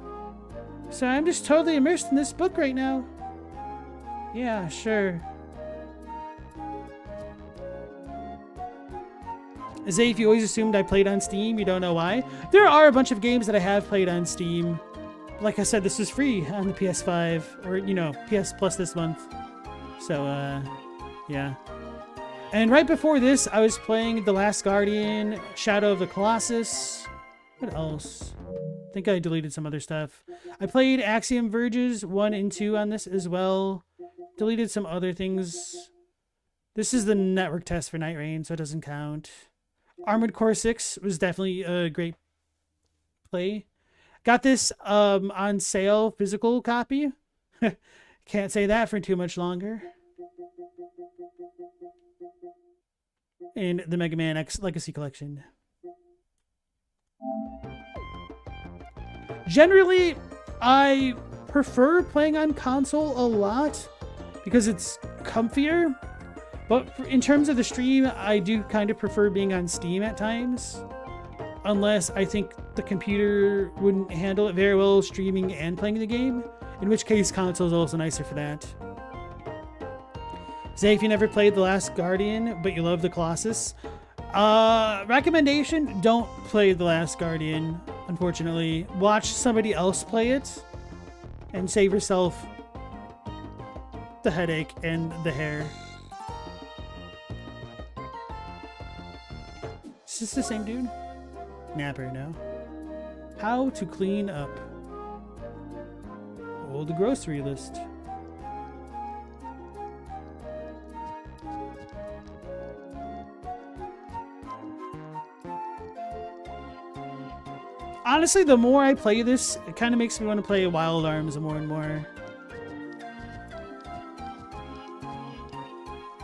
So I'm just totally immersed in this book right now. Yeah, sure. Zay, if you always assumed I played on Steam, you don't know why. There are a bunch of games that I have played on Steam. Like I said, this is free on the PS5, or, you know, PS Plus this month. So, yeah. And right before this, I was playing The Last Guardian, Shadow of the Colossus. What else? I think I deleted some other stuff. I played Axiom Verges 1 and 2 on this as well. Deleted some other things. This is the network test for Night Rain, so it doesn't count. Armored Core 6 was definitely a great play. Got this on sale, physical copy. Can't say that for too much longer. And the Mega Man X Legacy Collection. Generally, I prefer playing on console a lot because it's comfier. But in terms of the stream, I do kind of prefer being on Steam at times. Unless I think the computer wouldn't handle it very well streaming and playing the game. In which case, console is also nicer for that. Say if you never played The Last Guardian, but you love the Colossus. Recommendation, don't play The Last Guardian, unfortunately. Watch somebody else play it. And save yourself the headache and the hair. Is this the same dude? Napper, no. How to clean up. Old grocery list. Honestly, the more I play this, it kind of makes me want to play Wild Arms more and more.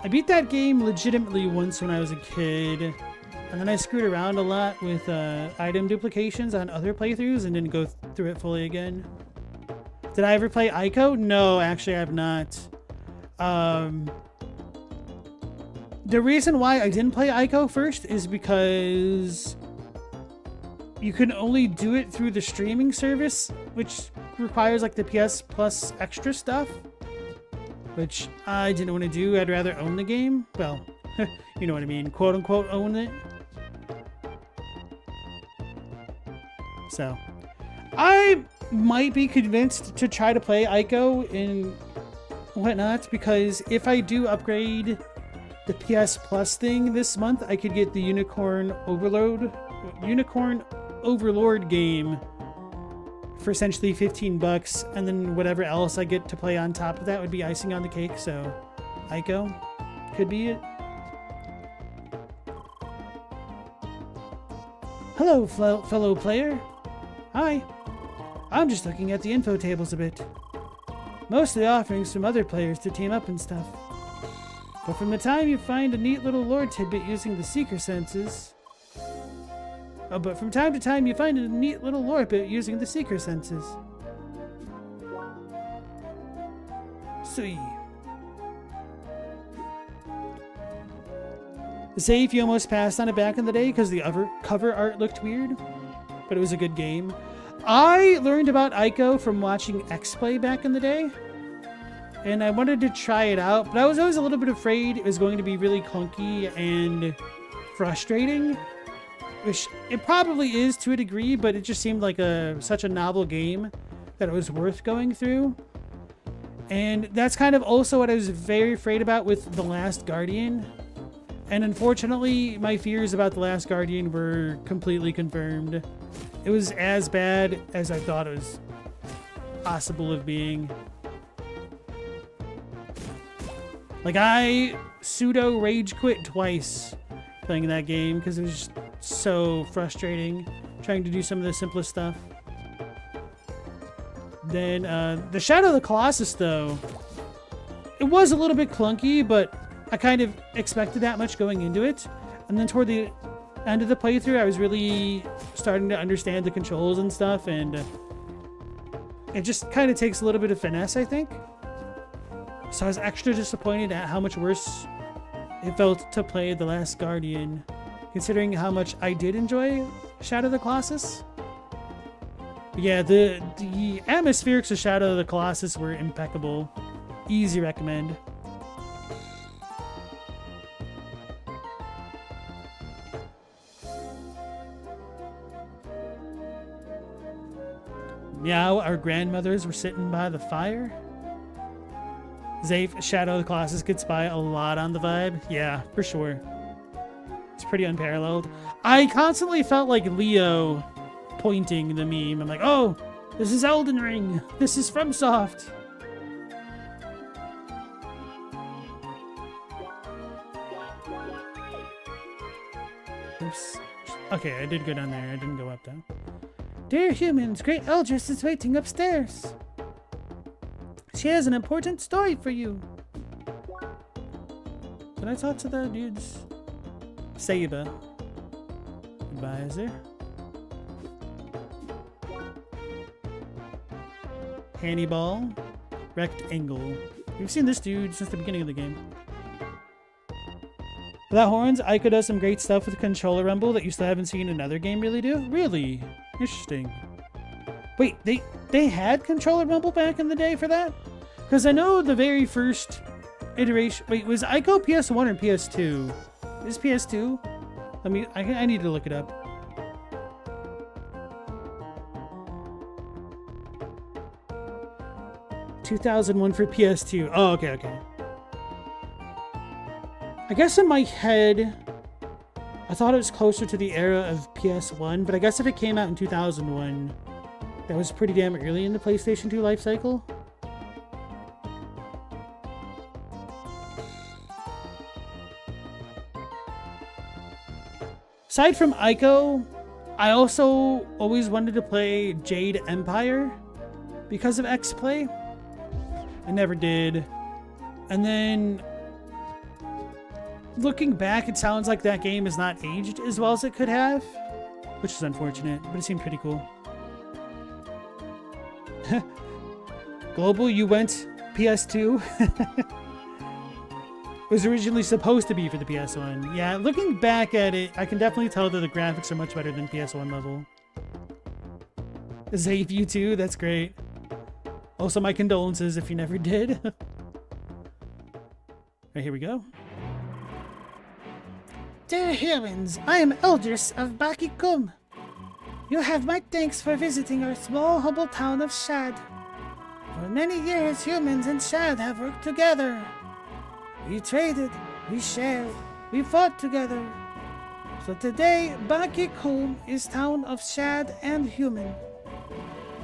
I beat that game legitimately once when I was a kid. And then I screwed around a lot with item duplications on other playthroughs and didn't go through it fully again. Did I ever play Ico? No, actually I have not. The reason why I didn't play Ico first is because you can only do it through the streaming service, which requires like the PS Plus extra stuff, which I didn't want to do. I'd rather own the game. Well, you know what I mean, quote unquote own it. So, I might be convinced to try to play Ico and whatnot, because if I do upgrade the PS Plus thing this month, I could get the Unicorn Overlord game for essentially $15, and then whatever else I get to play on top of that would be icing on the cake. So, Ico could be it. Hello, fellow player. Hi. I'm just looking at the info tables a bit. Mostly offerings from other players to team up and stuff. But from the time you find a neat little lore tidbit using the seeker senses... but from time to time you find a neat little lore bit using the seeker senses. Sweet. The safe you almost passed on it back in the day because the cover art looked weird, but it was a good game. I learned about Ico from watching X-Play back in the day, and I wanted to try it out, but I was always a little bit afraid it was going to be really clunky and frustrating, which it probably is to a degree, but it just seemed like such a novel game that it was worth going through. And that's kind of also what I was very afraid about with The Last Guardian. And unfortunately, my fears about The Last Guardian were completely confirmed. It was as bad as I thought it was possible of being. Like, I pseudo rage quit twice playing that game because it was just so frustrating trying to do some of the simplest stuff. Then the Shadow of the Colossus, though, it was a little bit clunky, but I kind of expected that much going into it. And then toward the end of the playthrough, I was really starting to understand the controls and stuff, and it just kind of takes a little bit of finesse, I think. So I was extra disappointed at how much worse it felt to play The Last Guardian, considering how much I did enjoy Shadow of the Colossus. But yeah, the atmospherics of Shadow of the Colossus were impeccable. Easy recommend. Meow, our grandmothers were sitting by the fire. Zafe, Shadow of the Colossus gets by a lot on the vibe. Yeah, for sure. It's pretty unparalleled. I constantly felt like Leo pointing the meme. I'm like, oh, this is Elden Ring. This is FromSoft. Oops. Okay, I did go down there. I didn't go up though. Dear humans, Great Eldris is waiting upstairs. She has an important story for you. Can I talk to the dude's Saba advisor? Hannibal. Rectangle. We've seen this dude since the beginning of the game. Without horns, Ico does some great stuff with the controller rumble that you still haven't seen another game really do. Really? Interesting. Wait, they had controller rumble back in the day for that? Because I know the very first iteration... Wait, was Ico PS1 or PS2? Is PS2? I need to look it up. ...2001 for PS2. Oh, okay. I guess in my head, I thought it was closer to the era of PS1, but I guess if it came out in 2001, that was pretty damn early in the PlayStation 2 life cycle. Aside from Ico, I also always wanted to play Jade Empire because of X-Play. I never did. And then, looking back, it sounds like that game is not aged as well as it could have, which is unfortunate, but it seemed pretty cool. Global, you went PS2. Was originally supposed to be for the PS1. Yeah, looking back at it, I can definitely tell that the graphics are much better than PS1 level. Zape you too, that's great. Also, my condolences if you never did. Right, here we go. Dear humans, I am Eldris of Bakikum. You have my thanks for visiting our small, humble town of Shad. For many years, humans and Shad have worked together. We traded, we shared, we fought together. So today, Bakikum is town of Shad and human.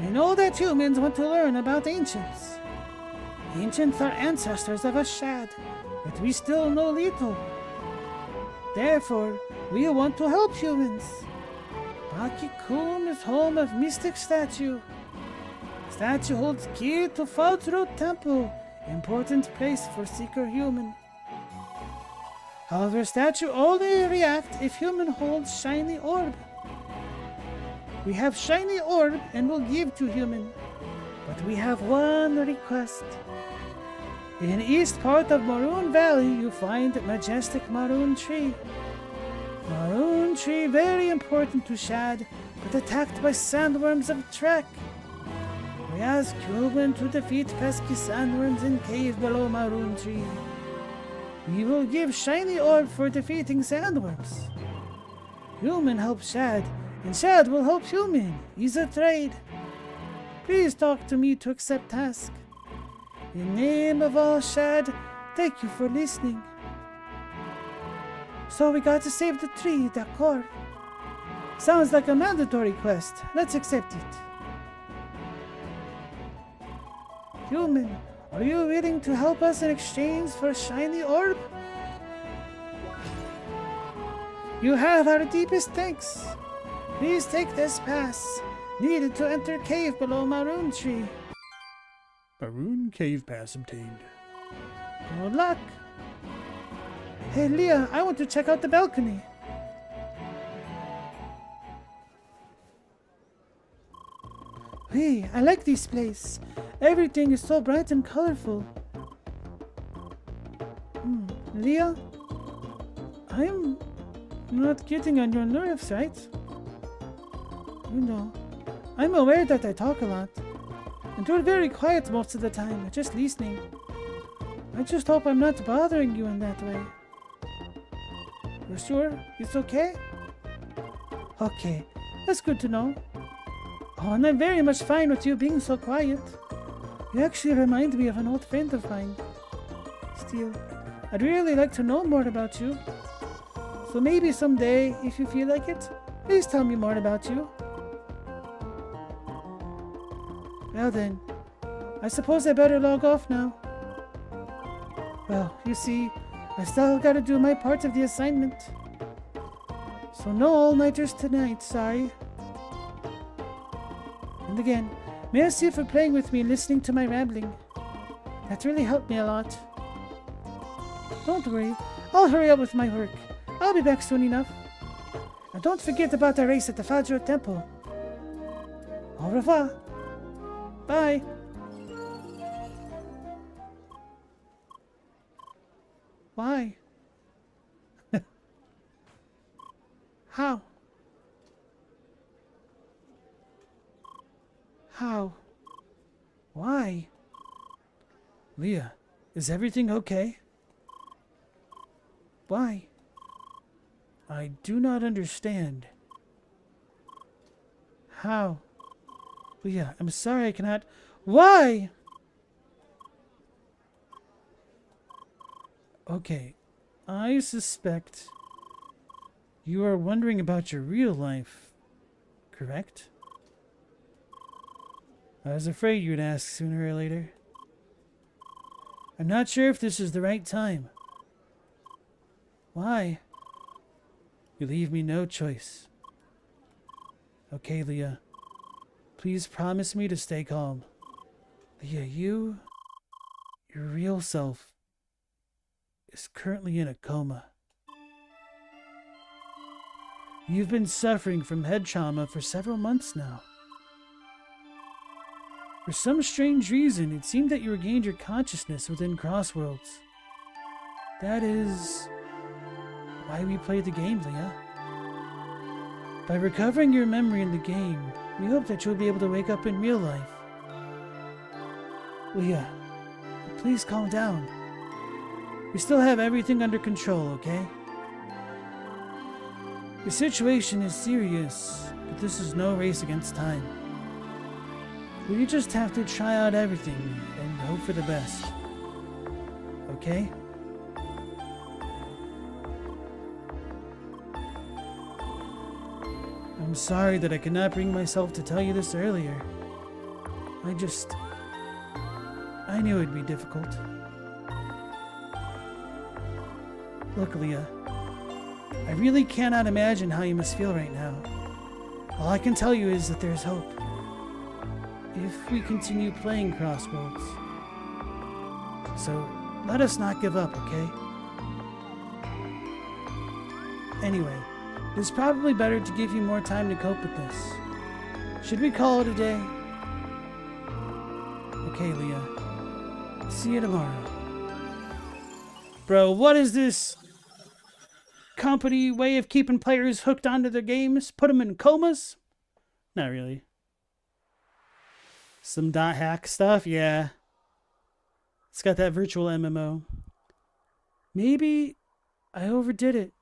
We know that humans want to learn about ancients. Ancients are ancestors of us Shad, but we still know little. Therefore, we want to help humans. Bakikum is home of Mystic Statue. Statue holds key to False Road Temple, important place for seeker human. However, statue only react if human holds shiny orb. We have shiny orb and will give to human, but we have one request. In east part of Maroon Valley, you find majestic Maroon Tree. Maroon Tree very important to Shad, but attacked by sandworms of Trek. We ask human to defeat pesky sandworms in cave below Maroon Tree. We will give shiny orb for defeating sandworms. Human help Shad, and Shad will help human. Is a trade. Please talk to me to accept task. In name of all Shad, thank you for listening. So we got to save the tree, d'accord. Sounds like a mandatory quest. Let's accept it. Human, are you willing to help us in exchange for a shiny orb? You have our deepest thanks. Please take this pass, needed to enter cave below Maroon Tree. Maroon Cave Pass obtained. Good luck. Hey Leah, I want to check out the balcony. Hey, I like this place. Everything is so bright and colorful. Leah, I'm not getting on your nerves, right? You know, I'm aware that I talk a lot. And you're very quiet most of the time, just listening. I just hope I'm not bothering you in that way. You're sure it's okay? Okay, that's good to know. Oh, and I'm very much fine with you being so quiet. You actually remind me of an old friend of mine. Still, I'd really like to know more about you. So maybe someday, if you feel like it, please tell me more about you. Well then, I suppose I better log off now. Well, you see, I still gotta do my part of the assignment. So no all-nighters tonight, sorry. And again, merci for playing with me and listening to my rambling. That really helped me a lot. Don't worry, I'll hurry up with my work. I'll be back soon enough. And don't forget about the race at the Fajro Temple. Au revoir. Bye. Why? How? How? Why? Leah, is everything okay? Why? I do not understand. How? Leah, I'm sorry I cannot... Why? Okay, I suspect you are wondering about your real life, correct? I was afraid you'd ask sooner or later. I'm not sure if this is the right time. Why? You leave me no choice. Okay, Leah. Please promise me to stay calm. Leah, your real self, is currently in a coma. You've been suffering from head trauma for several months now. For some strange reason, it seemed that you regained your consciousness within Crossworlds. That is why we play the game, Leah. By recovering your memory in the game, we hope that you'll be able to wake up in real life. Leah, please calm down. We still have everything under control, okay? The situation is serious, but this is no race against time. We just have to try out everything and hope for the best. Okay? I'm sorry that I could not bring myself to tell you this earlier. I knew it'd be difficult. Look, Leah, I really cannot imagine how you must feel right now. All I can tell you is that there's hope. If we continue playing Crossworlds. So, let us not give up, okay? Anyway, it's probably better to give you more time to cope with this. Should we call it a day? Okay, Leah. See you tomorrow. Bro, what is this company way of keeping players hooked onto their games? Put them in comas? Not really. Some dot hack stuff? Yeah. It's got that virtual MMO. Maybe I overdid it.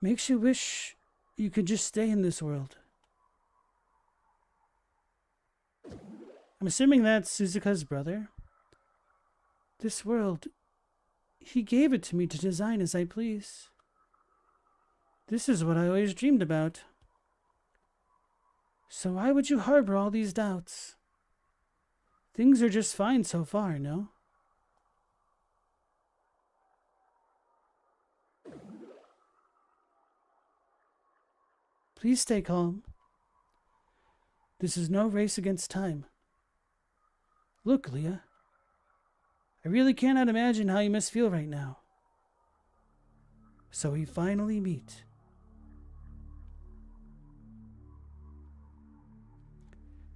Makes you wish you could just stay in this world. I'm assuming that's Suzuka's brother. This world, he gave it to me to design as I please. This is what I always dreamed about. So why would you harbor all these doubts? Things are just fine so far, no? Please stay calm. This is no race against time. Look, Leah, I really cannot imagine how you must feel right now. So we finally meet.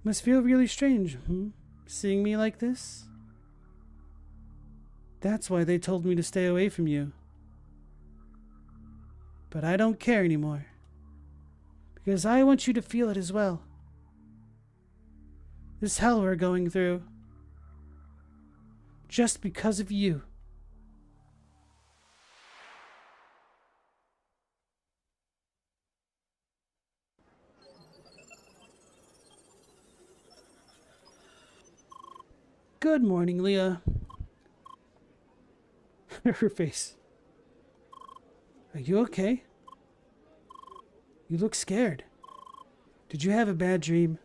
Must feel really strange, seeing me like this? That's why they told me to stay away from you. But I don't care anymore. Because I want you to feel it as well. This hell we're going through. Just because of you. Good morning, Leah. Her face. Are you okay? You look scared. Did you have a bad dream?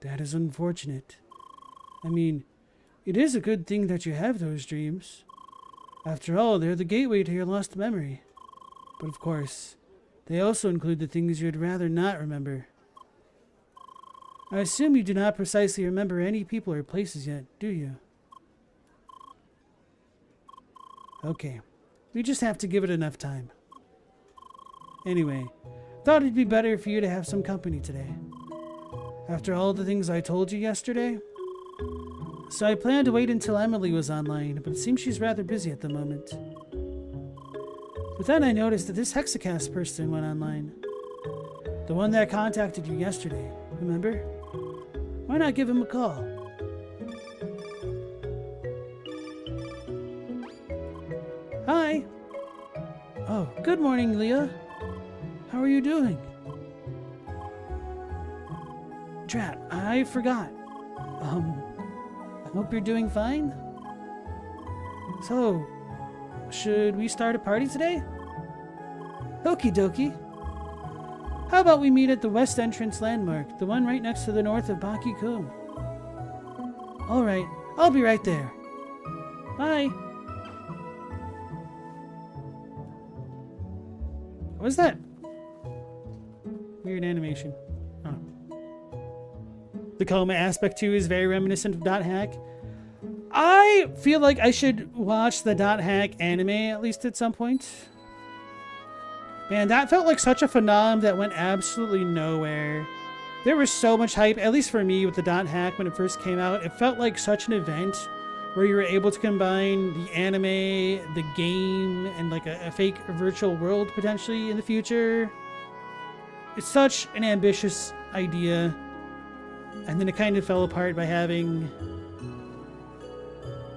That is unfortunate. I mean, it is a good thing that you have those dreams. After all, they're the gateway to your lost memory. But of course, they also include the things you'd rather not remember. I assume you do not precisely remember any people or places yet, do you? Okay, we just have to give it enough time. Anyway, thought it'd be better for you to have some company today. After all the things I told you yesterday. So I planned to wait until Emily was online, but it seems she's rather busy at the moment. But then I noticed that this Hexacast person went online. The one that contacted you yesterday, remember? Why not give him a call? Hi! Oh, good morning, Leah. How are you doing? Drat, I forgot. I hope you're doing fine. So, should we start a party today? Okie dokie. How about we meet at the west entrance landmark, the one right next to the north of Baki Kum? Alright, I'll be right there. Bye. What was that? Weird animation. Oh. The coma aspect too is very reminiscent of Dot Hack. I feel like I should watch the Dot Hack anime at least at some point. Man, that felt like such a phenomenon that went absolutely nowhere. There was so much hype, at least for me, with the Dot Hack when it first came out. It felt like such an event where you were able to combine the anime, the game, and like a fake virtual world potentially in the future. It's such an ambitious idea. And then it kind of fell apart by having...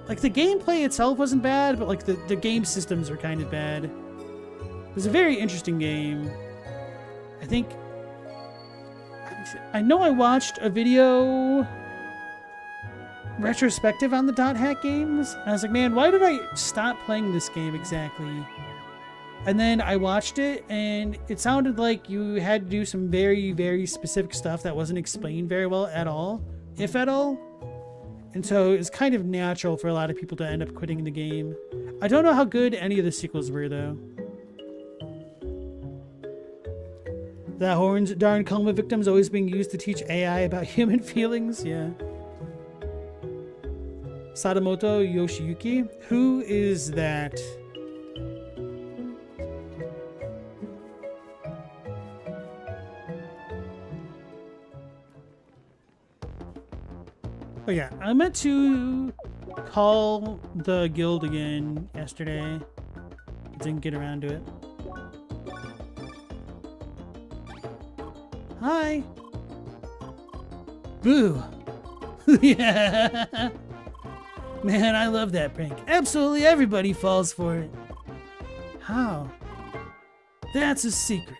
Like, the gameplay itself wasn't bad, but like the game systems were kind of bad. It was a very interesting game. I know I watched a video retrospective on the Dot Hack games. And I was like, man, why did I stop playing this game exactly? And then I watched it, and it sounded like you had to do some very, very specific stuff that wasn't explained very well at all, if at all. And so it's kind of natural for a lot of people to end up quitting the game. I don't know how good any of the sequels were, though. That horn's darn coma victim's always being used to teach AI about human feelings. Yeah. Sadamoto Yoshiyuki? Who is that? Oh yeah, I meant to call the guild again yesterday. Didn't get around to it. Hi. Boo. Yeah. Man, I love that prank. Absolutely everybody falls for it. How? That's a secret.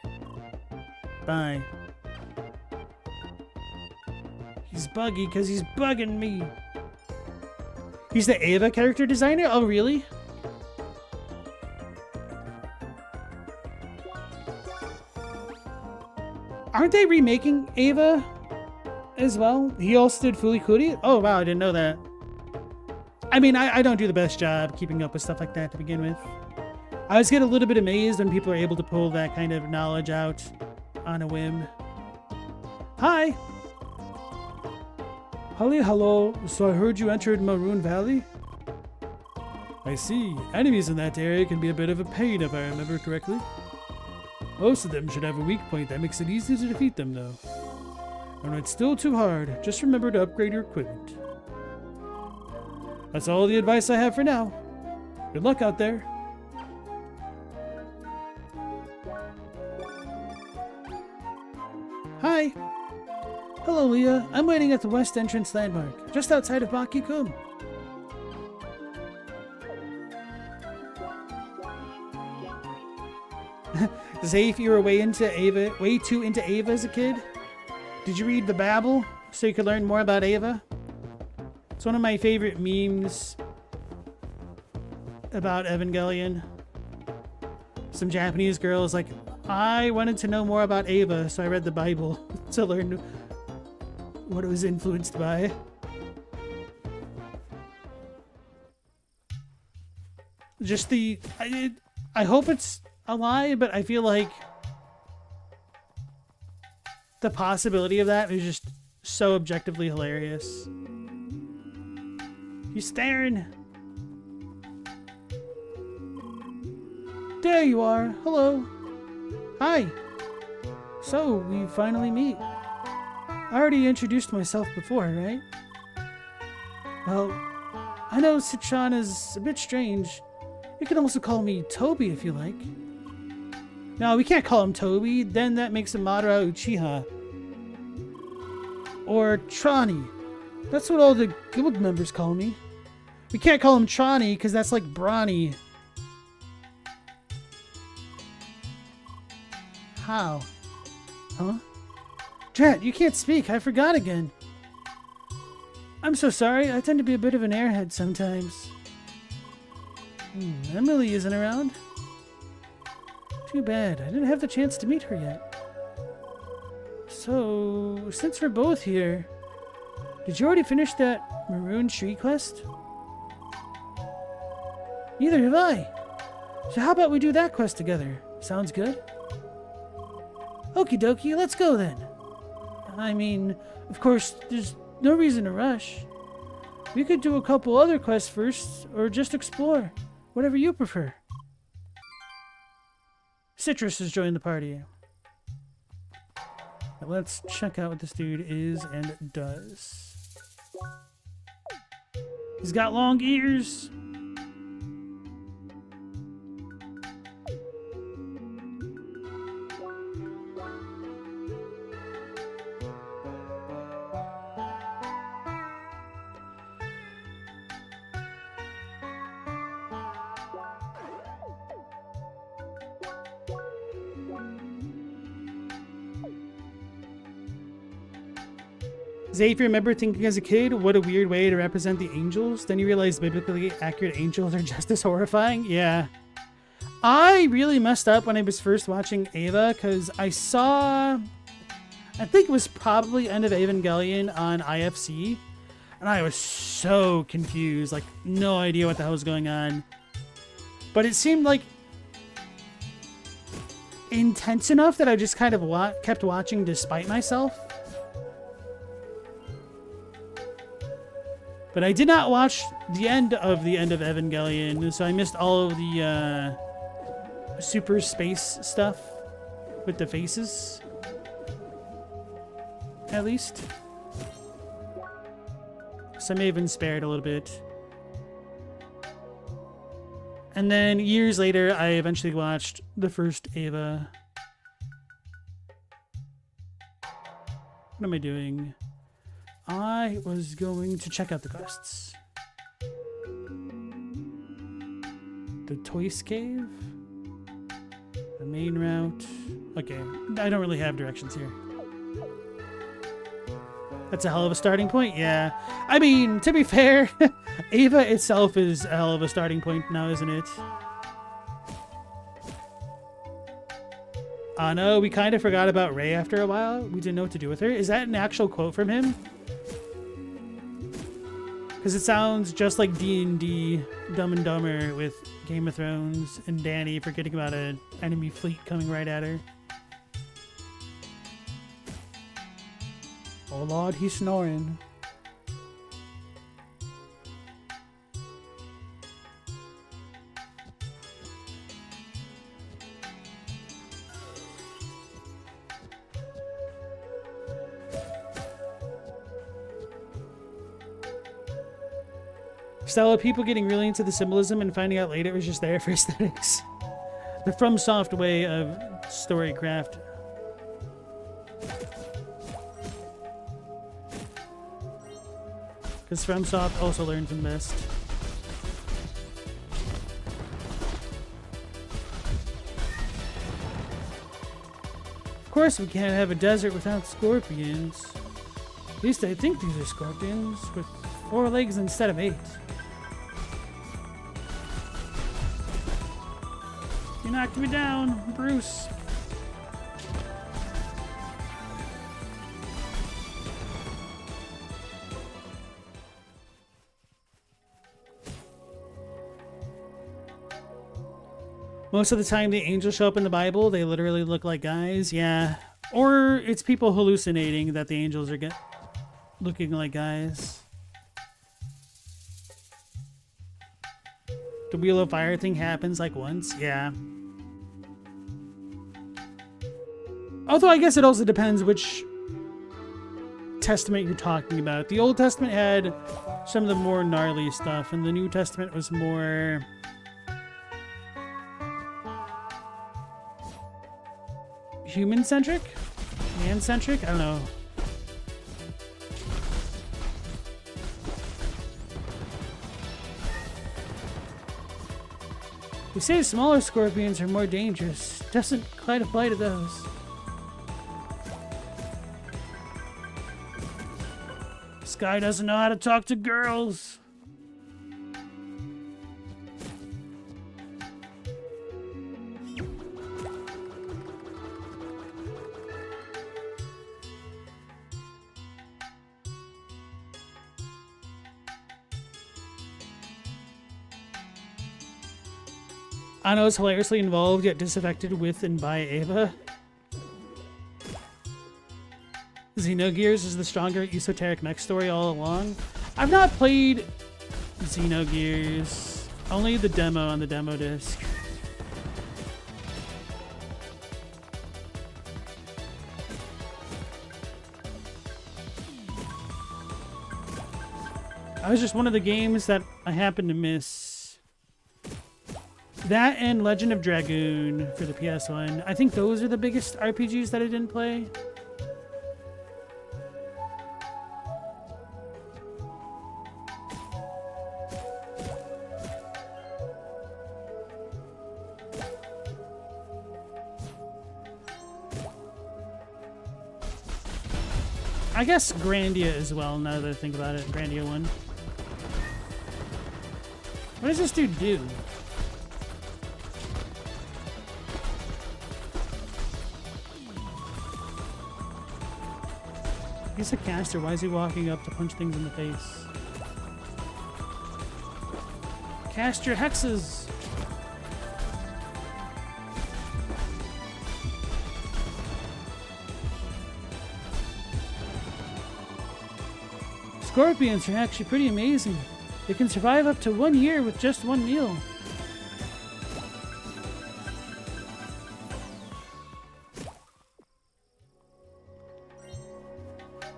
Bye. He's buggy because he's bugging me. He's the Ava character designer? Oh, really? Aren't they remaking Ava as well? He also did Fulikuri? Oh, wow, I didn't know that. I mean, I don't do the best job keeping up with stuff like that to begin with. I always get a little bit amazed when people are able to pull that kind of knowledge out on a whim. Hi! Holly, hello. So I heard you entered Maroon Valley? I see. Enemies in that area can be a bit of a pain if I remember correctly. Most of them should have a weak point that makes it easy to defeat them, though. And when it's still too hard, just remember to upgrade your equipment. That's all the advice I have for now. Good luck out there. Hi. Hello, Leah. I'm waiting at the west entrance landmark, just outside of Baki Kum. Say if you were way too into Ava as a kid. Did you read the Babel so you could learn more about Ava? It's one of my favorite memes about Evangelion. Some Japanese girl is like, I wanted to know more about Ava, so I read the Bible to learn what it was influenced by. Just I hope it's a lie, but I feel like the possibility of that is just so objectively hilarious. He's staring. There you are. Hello. Hi! So, we finally meet. I already introduced myself before, right? Well, I know Sichan is a bit strange. You can also call me Toby if you like. No, we can't call him Toby, then that makes him Madara Uchiha. Or Trani. That's what all the guild members call me. We can't call him Trani because that's like Brawny. How? Huh? Drat, you can't speak. I forgot again. I'm so sorry. I tend to be a bit of an airhead sometimes. Emily isn't around. Too bad. I didn't have the chance to meet her yet. So, since we're both here, did you already finish that Maroon Tree quest? Neither have I. So how about we do that quest together? Sounds good? Okie dokie, let's go then. I mean, of course, there's no reason to rush. We could do a couple other quests first, or just explore. Whatever you prefer. Citrus has joined the party. Now let's check out what this dude is and does. He's got long ears. Zay, if you remember thinking as a kid, what a weird way to represent the angels, then you realize biblically accurate angels are just as horrifying? Yeah. I really messed up when I was first watching Eva, because I think it was probably End of Evangelion on IFC, and I was so confused, like, no idea what the hell was going on. But it seemed like intense enough that I just kind of kept watching despite myself. But I did not watch the end of Evangelion, so I missed all of the super space stuff with the faces. At least. So I may have been spared a little bit. And then years later, I eventually watched the first Eva. What am I doing? I was going to check out the quests. The Toys Cave. The main route. Okay, I don't really have directions here. That's a hell of a starting point, yeah. I mean, to be fair, Eva itself is a hell of a starting point now, isn't it? No, we kind of forgot about Ray after a while. We didn't know what to do with her. Is that an actual quote from him? Because it sounds just like D&D, Dumb and Dumber with Game of Thrones and Dany forgetting about an enemy fleet coming right at her. Oh Lord, he's snoring. Stella, people getting really into the symbolism and finding out later it was just there for aesthetics. The FromSoft way of storycraft. Because FromSoft also learned from the best. Of course we can't have a desert without scorpions. At least I think these are scorpions, with 4 legs instead of 8. You knocked me down, Bruce. Most of the time the angels show up in the Bible, they literally look like guys, yeah. Or it's people hallucinating that the angels are looking like guys. The Wheel of Fire thing happens like once, yeah. Although I guess it also depends which Testament you're talking about. The Old Testament had some of the more gnarly stuff, and the New Testament was more human-centric? Man-centric? I don't know. We say smaller scorpions are more dangerous. Doesn't quite apply to those. This guy doesn't know how to talk to girls. Anno is hilariously involved yet disaffected with and by Ava. Xenogears is the stronger esoteric mech story all along. I've not played Xenogears. Only the demo on the demo disc. That was just one of the games that I happened to miss. That and Legend of Dragoon for the PS1. I think those are the biggest RPGs that I didn't play. I guess Grandia as well, now that I think about it. Grandia 1. What does this dude do? He's a caster. Why is he walking up to punch things in the face? Cast your hexes! Scorpions are actually pretty amazing. They can survive up to 1 year with just one meal.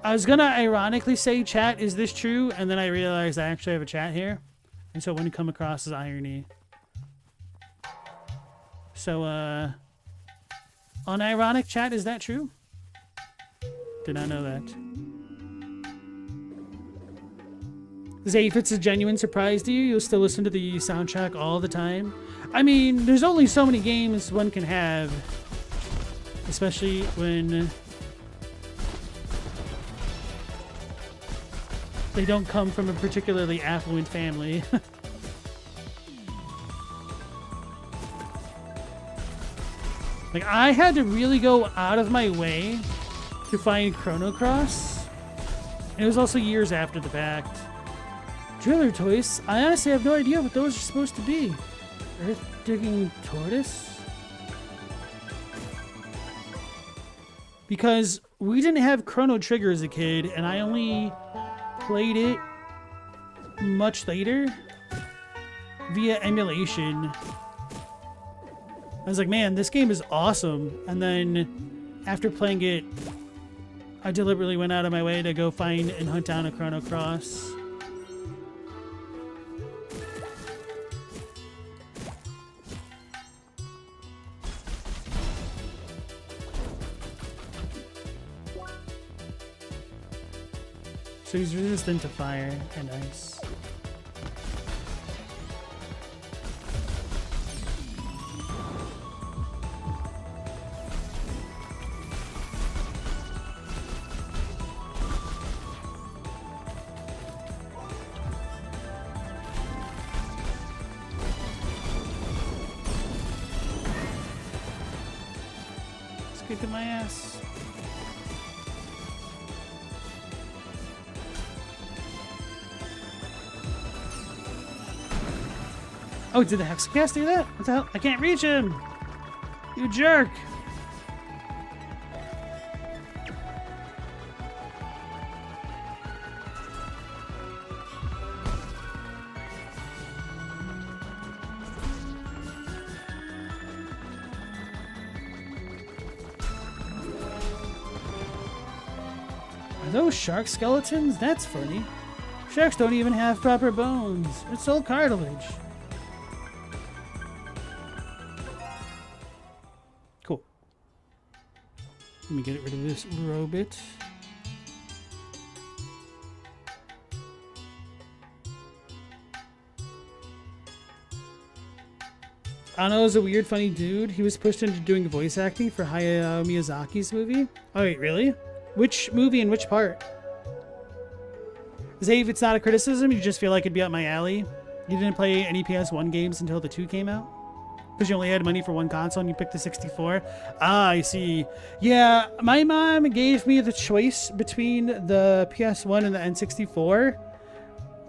I was gonna ironically say, chat, is this true? And then I realized I actually have a chat here. And so it wouldn't come across as irony. So, unironic chat, is that true? Did not know that. Zay, if it's a genuine surprise to you, you'll still listen to the soundtrack all the time. I mean, there's only so many games one can have. Especially when they don't come from a particularly affluent family. Like, I had to really go out of my way to find Chrono Cross. And it was also years after the fact. Driller toys? I honestly have no idea what those are supposed to be. Earth-digging tortoise? Because we didn't have Chrono Trigger as a kid, and I only played it much later via emulation. I was like, man, this game is awesome. And then after playing it, I deliberately went out of my way to go find and hunt down a Chrono Cross. So he's resistant to fire and ice. Let's kick my ass. Oh, did the Hexacast do that? What the hell? I can't reach him! You jerk! Are those shark skeletons? That's funny. Sharks don't even have proper bones. It's all cartilage. Cool. Let me get rid of this robot. Ano's a weird, funny dude. He was pushed into doing voice acting for Hayao Miyazaki's movie. Oh, wait, really? Which movie and which part? Zave, it's not a criticism. You just feel like it'd be up my alley. You didn't play any PS1 games until the 2 came out? Because you only had money for one console and you picked the 64? Ah, I see. Yeah, my mom gave me the choice between the PS1 and the N64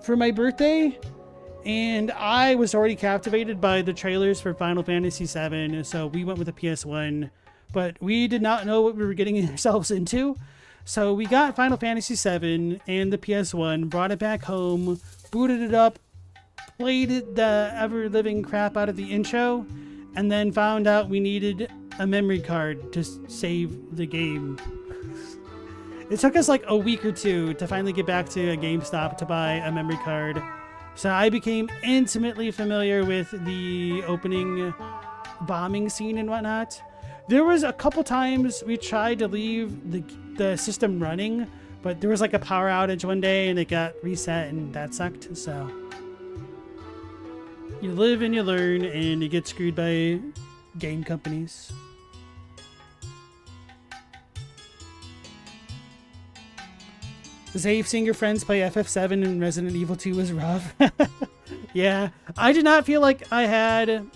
for my birthday. And I was already captivated by the trailers for Final Fantasy VII, so we went with the PS1. But we did not know what we were getting ourselves into. So we got Final Fantasy VII and the PS1, brought it back home, booted it up, played it the ever-living crap out of the intro, and then found out we needed a memory card to save the game. It took us like a week or two to finally get back to a GameStop to buy a memory card. So I became intimately familiar with the opening bombing scene and whatnot. There was a couple times we tried to leave the system running, but there was like a power outage one day and it got reset and that sucked. So you live and you learn and you get screwed by game companies. Zave, seeing your friends play FF7 and Resident Evil 2 was rough. Yeah, I did not feel like I had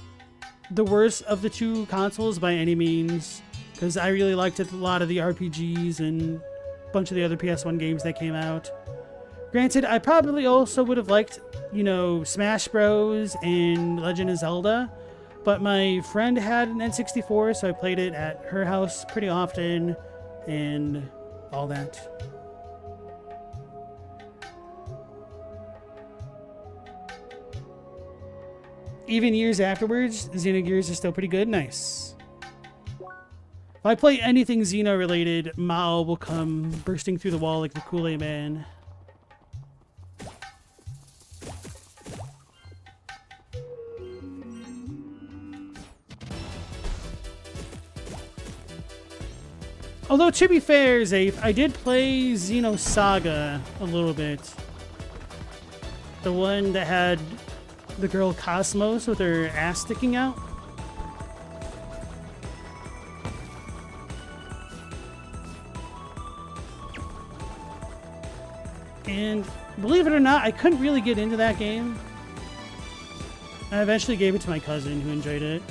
the worst of the two consoles by any means, because I really liked a lot of the RPGs and a bunch of the other PS1 games that came out. Granted, I probably also would have liked, you know, Smash Bros. And Legend of Zelda, but my friend had an N64, so I played it at her house pretty often and all that. Even years afterwards, Xenogears is still pretty good. Nice. If I play anything Xeno related, Mao will come bursting through the wall like the Kool-Aid Man. Although, to be fair, Zafe, I did play Xenosaga a little bit. The one that had the girl Cosmos with her ass sticking out. And believe it or not, I couldn't really get into that game. I eventually gave it to my cousin who enjoyed it.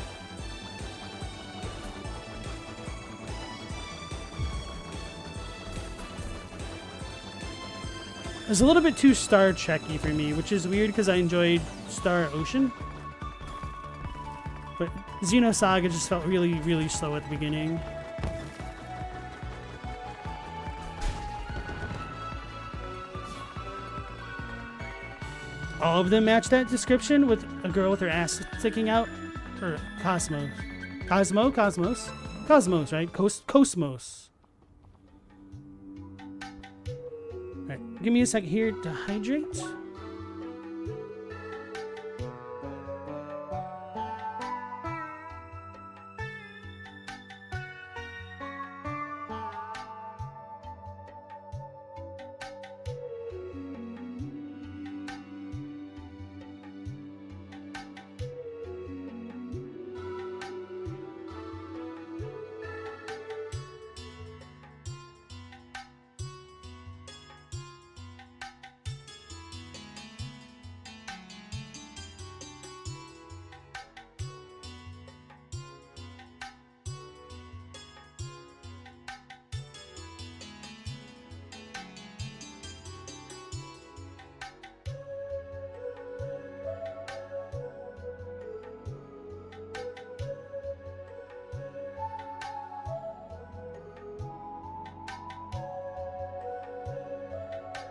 It was a little bit too Star Trek-y for me, which is weird because I enjoyed Star Ocean. But Xenosaga just felt really, really slow at the beginning. All of them match that description with a girl with her ass sticking out. Or Cosmos. Cosmos? Cosmos, right? Cosmos. Alright, give me a second here to hydrate.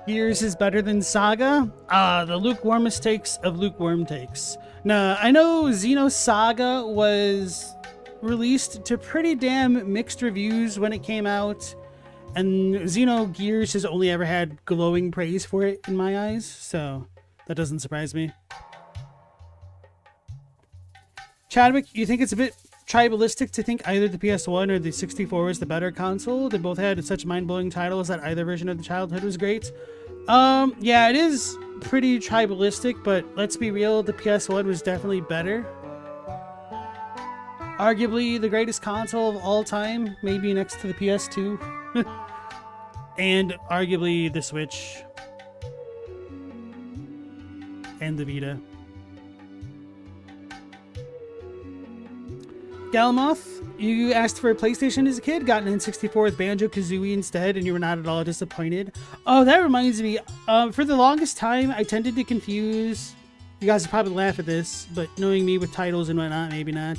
Gears is better than Saga? Ah, the lukewarmest takes of lukewarm takes. Now, I know Xenosaga was released to pretty damn mixed reviews when it came out, And Xenogears has only ever had glowing praise for it in my eyes, so that doesn't surprise me. Chadwick, you think it's a bit tribalistic to think either the PS1 or the 64 was the better console? They both had such mind-blowing titles that either version of the childhood was great. Yeah, it is pretty tribalistic, but let's be real, the PS1 was definitely better. Arguably the greatest console of all time, maybe next to the PS2. And arguably the Switch. And the Vita. Galamoth, you asked for a PlayStation as a kid, got an N64 with Banjo-Kazooie instead, and you were not at all disappointed. Oh, that reminds me. For the longest time, I tended to confuse... You guys will probably laugh at this, but knowing me with titles and whatnot, maybe not.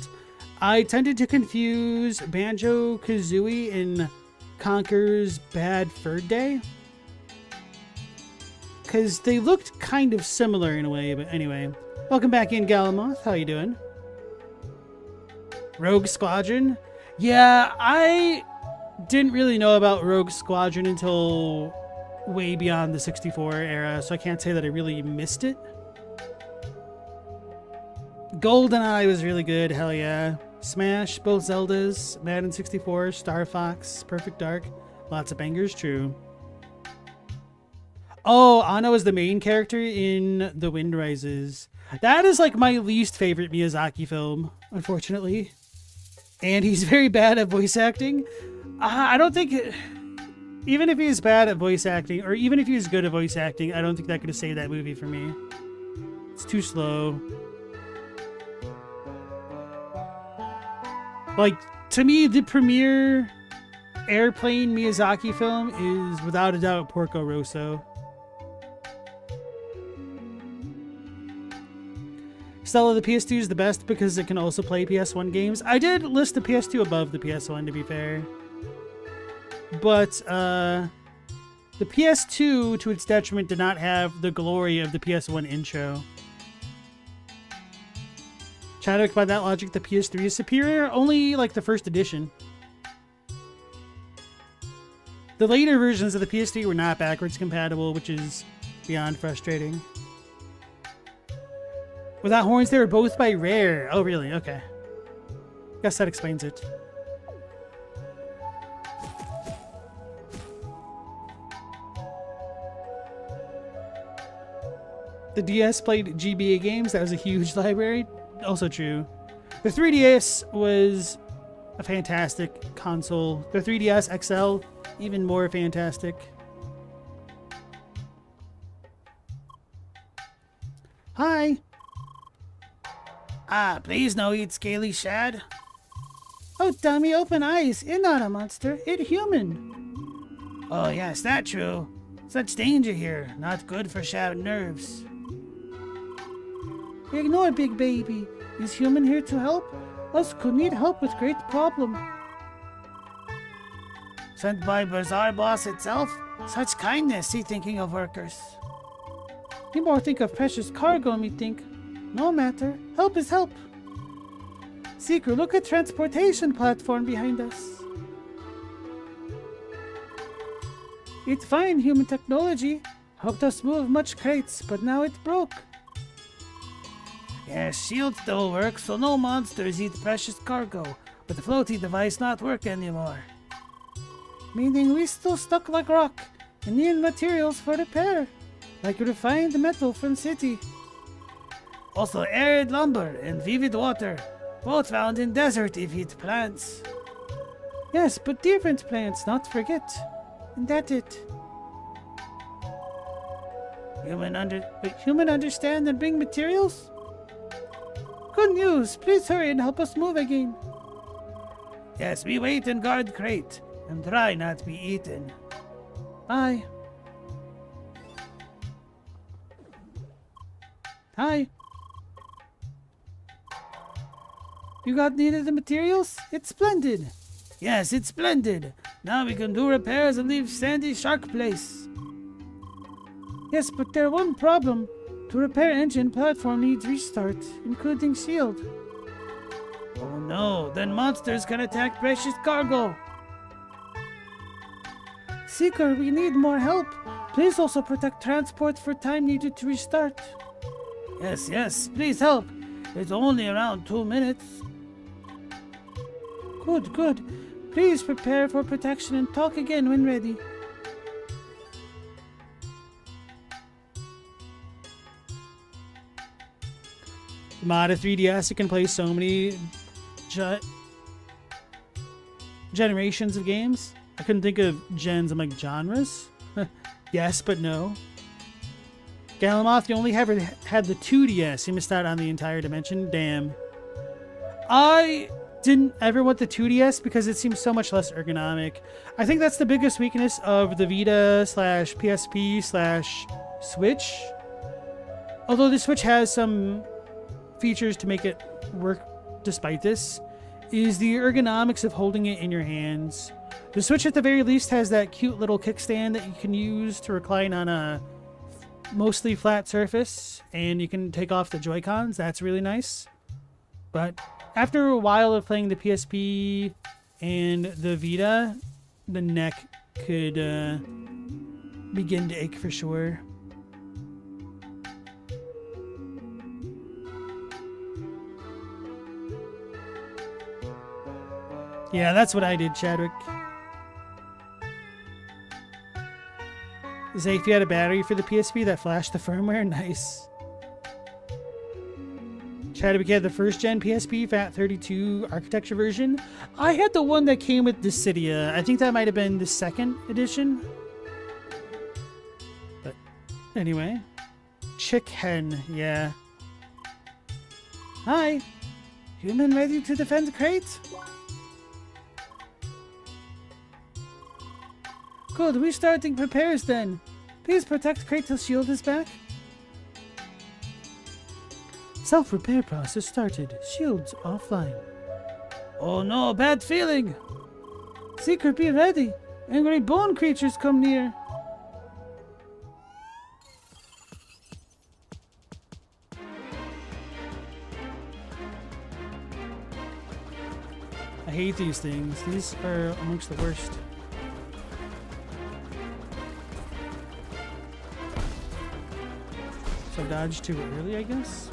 I tended to confuse Banjo-Kazooie and Conker's Bad Fur Day. Because they looked kind of similar in a way, but anyway. Welcome back in, Galamoth. How you doing? Rogue Squadron? Yeah, I didn't really know about Rogue Squadron until way beyond the 64 era, so I can't say that I really missed it. GoldenEye was really good, hell yeah. Smash, both Zeldas, Madden 64, Star Fox, Perfect Dark. Lots of bangers, true. Oh, Anno is the main character in The Wind Rises. That is like my least favorite Miyazaki film, unfortunately. And he's very bad at voice acting. I don't think... Even if he was bad at voice acting, or even if he was good at voice acting, I don't think that could have saved that movie for me. It's too slow. Like, to me, the premier airplane Miyazaki film is, without a doubt, Porco Rosso. Stella, the PS2 is the best because it can also play PS1 games. I did list the PS2 above the PS1, to be fair. But the PS2, to its detriment, did not have the glory of the PS1 intro. Chadwick, by that logic, the PS3 is superior? Only, like, the first edition. The later versions of the PS3 were not backwards compatible, which is beyond frustrating. Without horns, they were both by Rare. Oh, really? Okay. Guess that explains it. The DS played GBA games. That was a huge library. Also true. The 3DS was a fantastic console. The 3DS XL, even more fantastic. Hi. Ah, please no eat scaly shad. Oh, dummy, open eyes. It not a monster, it human. Oh, yes, that true. Such danger here. Not good for shad nerves. Ignore big baby. Is human here to help? Us could need help with great problem. Sent by Bazaar Boss itself? Such kindness, he thinking of workers. He more think of precious cargo, me think. No matter. Help is help. Seeker, look at transportation platform behind us. It's fine, human technology. Helped us move much crates, but now it broke. Yes, shield still works, so no monsters eat precious cargo, but the floaty device not work anymore. Meaning we still stuck like rock, and need materials for repair, like refined metal from city. Also arid lumber and vivid water, both found in desert if eat plants. Yes, but different plants, not forget. And that it. Human understand and bring materials? Good news, please hurry and help us move again. Yes, we wait and guard crate, and try not be eaten. Bye. Hi. You got needed the materials? It's splendid. Yes, it's splendid. Now we can do repairs and leave Sandy Shark Place. Yes, but there's one problem. To repair engine, platform needs restart, including shield. Oh no, then monsters can attack precious cargo. Seeker, we need more help. Please also protect transport for time needed to restart. Yes, yes, please help. It's only around 2 minutes. Good, good. Please prepare for protection and talk again when ready. Mod of 3DS, you can play so many generations of games. I couldn't think of gens, I'm like genres. Yes, but no. Galamoth, you only ever had the 2DS. You missed out on the entire dimension. Damn. I didn't ever want the 2DS because it seems so much less ergonomic. I think that's the biggest weakness of the Vita / PSP / Switch. Although the Switch has some features to make it work despite this, is the ergonomics of holding it in your hands. The Switch at the very least has that cute little kickstand that you can use to recline on a mostly flat surface, and you can take off the Joy-Cons. That's really nice. But after a while of playing the PSP and the Vita, the neck could begin to ache for sure. Yeah, that's what I did, Chadwick. Say if you had a battery for the PSP that flashed the firmware, nice. Chadwick had the first gen PSP FAT32 architecture version. I had the one that came with Dissidia. I think that might have been the second edition. But anyway. Chick Hen, yeah. Hi. Human ready to defend the crate? Good, restarting prepares then. Please protect crate till shield is back. Self-repair process started. Shields offline. Oh no, bad feeling. Seeker, be ready. Angry bone creatures come near. I hate these things. These are amongst the worst. So dodge too early, I guess?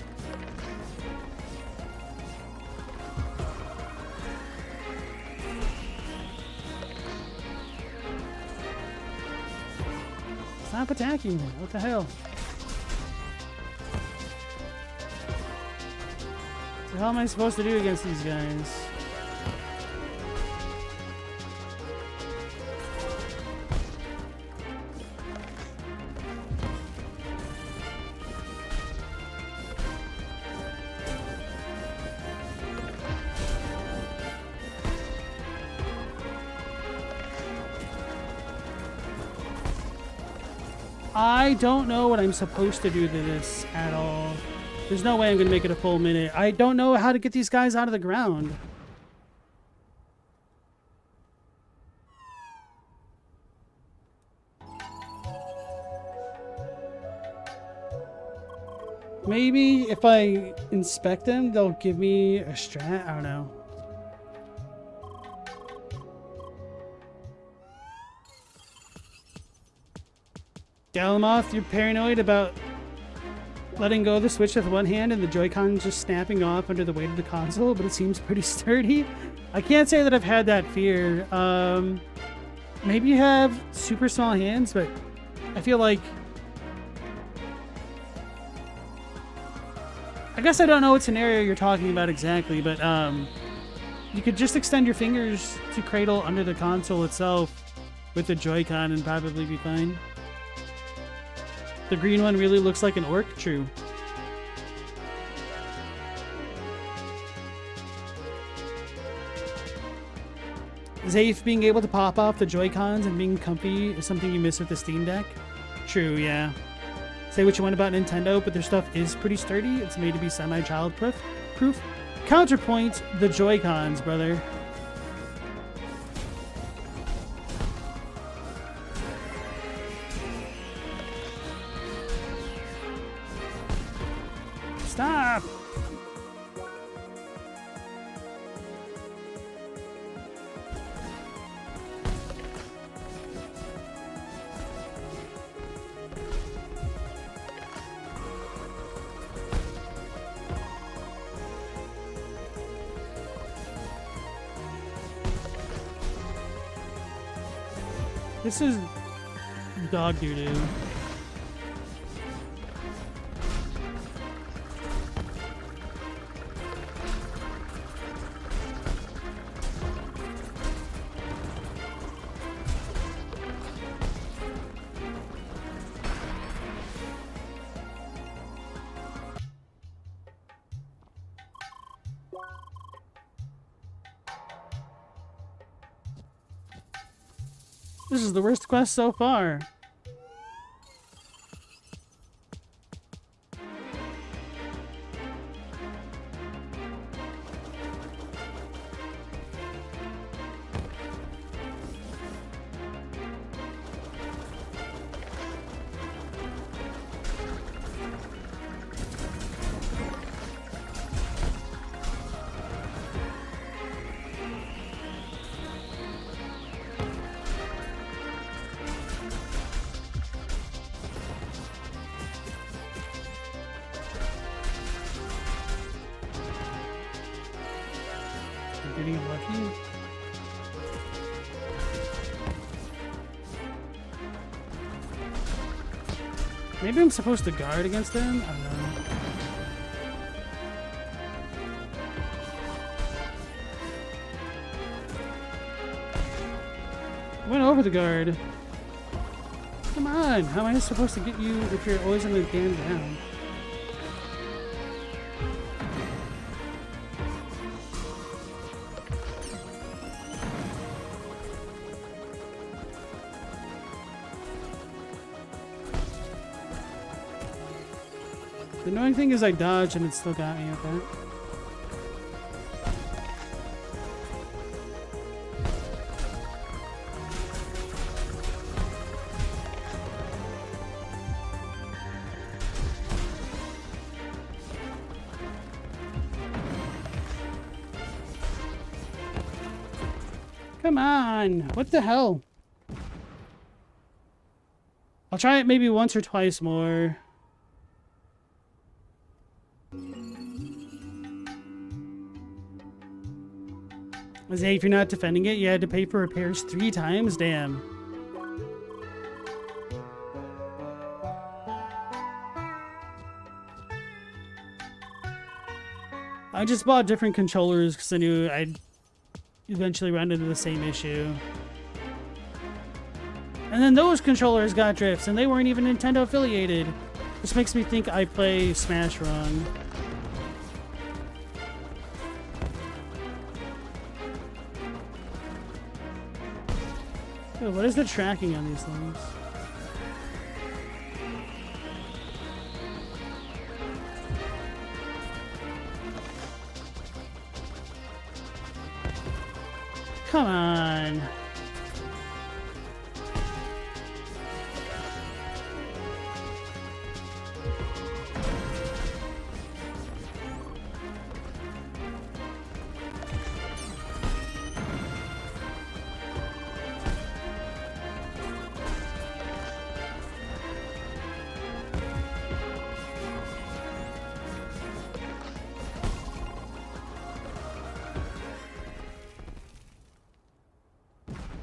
Stop attacking me. What the hell? So how am I supposed to do against these guys? I don't know what I'm supposed to do to this at all. There's no way I'm going to make it a full minute. I don't know how to get these guys out of the ground. Maybe if I inspect them, they'll give me a strat. I don't know. Galamoth, you're paranoid about letting go of the Switch with one hand and the Joy-Con just snapping off under the weight of the console, but it seems pretty sturdy. I can't say that I've had that fear. Maybe you have super small hands, but I feel like... I guess I don't know what scenario you're talking about exactly, but you could just extend your fingers to cradle under the console itself with the Joy-Con and probably be fine. The green one really looks like an orc? True. Zafe being able to pop off the Joy-Cons and being comfy is something you miss with the Steam Deck? True, yeah. Say what you want about Nintendo, but their stuff is pretty sturdy. It's made to be semi-child proof. Counterpoint, the Joy-Cons, brother. Stop! This is dog doo-doo. This is the worst quest so far. Getting lucky. Maybe I'm supposed to guard against them? I don't know. I went over the guard. Come on, how am I supposed to get you if you're always on the damn ground? The annoying thing is I dodged and it still got me at that. Come on! What the hell? I'll try it maybe once or twice more. Say if you're not defending it, you had to pay for repairs 3 times? Damn. I just bought different controllers because I knew I'd eventually run into the same issue. And then those controllers got drifts and they weren't even Nintendo affiliated. This makes me think I play Smash wrong. What is the tracking on these things? Come on.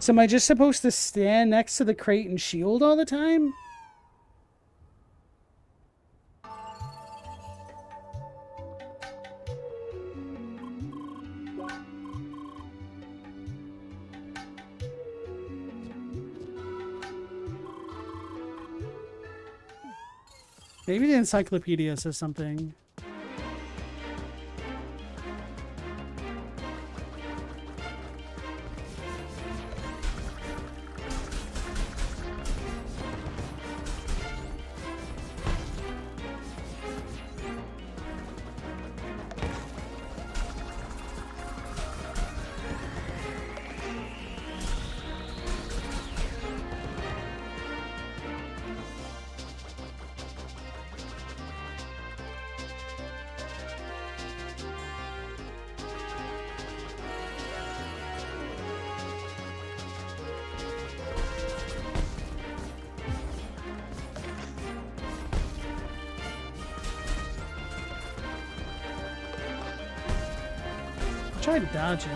So am I just supposed to stand next to the crate and shield all the time? Maybe the encyclopedia says something. Try dodging.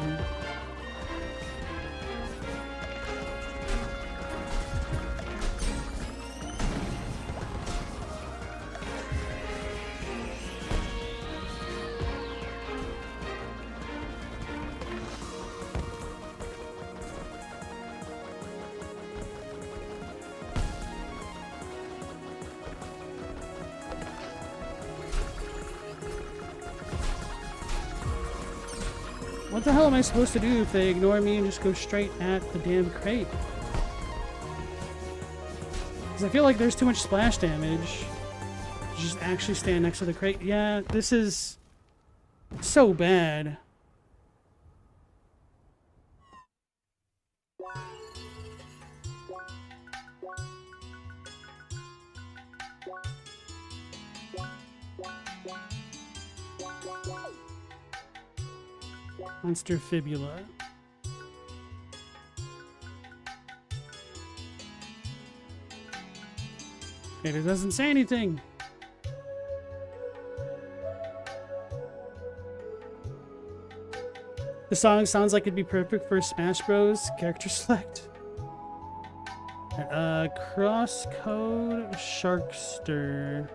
What the hell am I supposed to do if they ignore me and just go straight at the damn crate? Because I feel like there's too much splash damage. Just actually stand next to the crate. Yeah, this is so bad. Monster fibula. Okay, it doesn't say anything. The song sounds like it'd be perfect for Smash Bros. Character select. Crosscode Sharkster.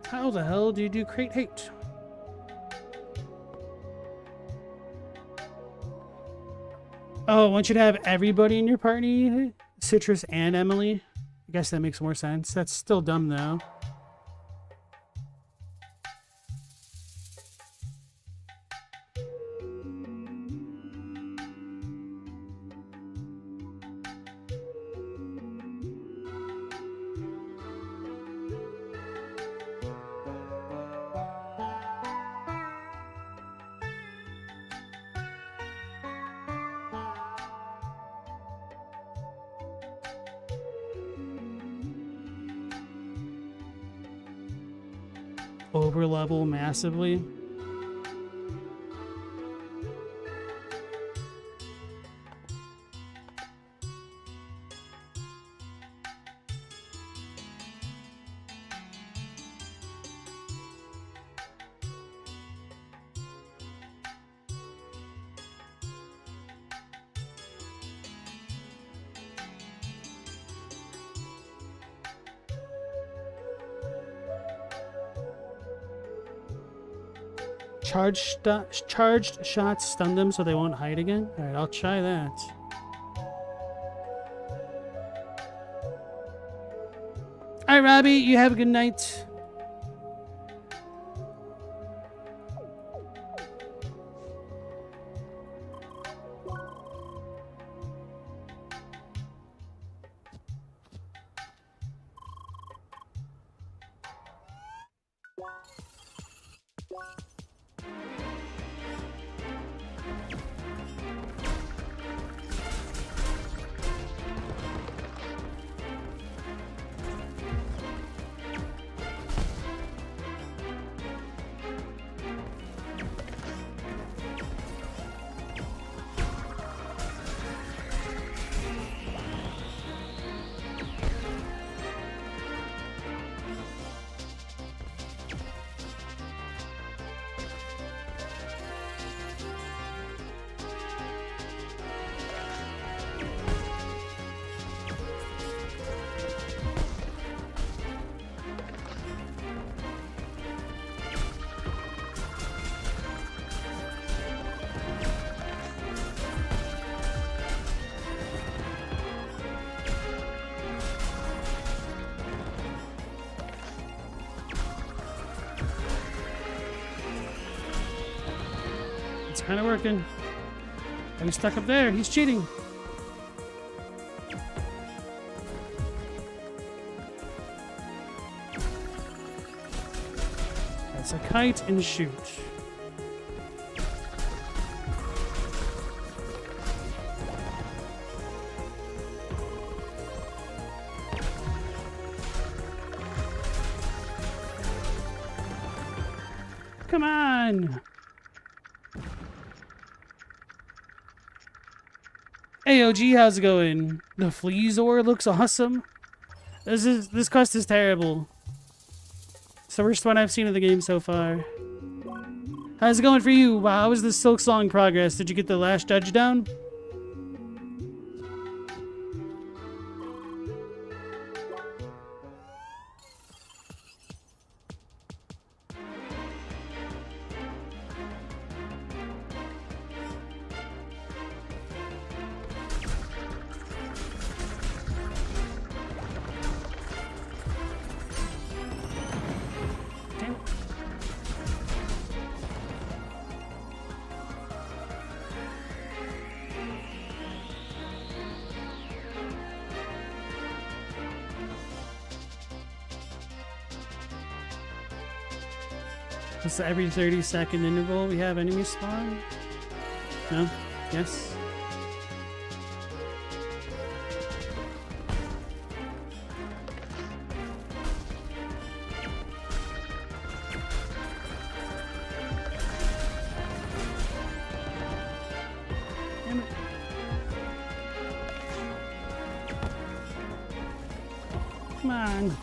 How the hell do you do crate hate? Oh, I want you to have everybody in your party, Citrus and Emily. I guess that makes more sense. That's still dumb though. Over level massively. Charged shots stun them so they won't hide again? Alright, I'll try that. Alright, Robbie, you have a good night. It's kind of working. Oh, he's stuck up there. He's cheating. That's a kite and shoot. Come on! Hey OG, how's it going? The Fleazor looks awesome. This quest is terrible. It's the worst one I've seen of the game so far. How's it going for you? Wow, how was the Silk Song progress? Did you get the last judge down? This every 30-second interval we have enemies spawn? No? Yes? Damn it. Come on.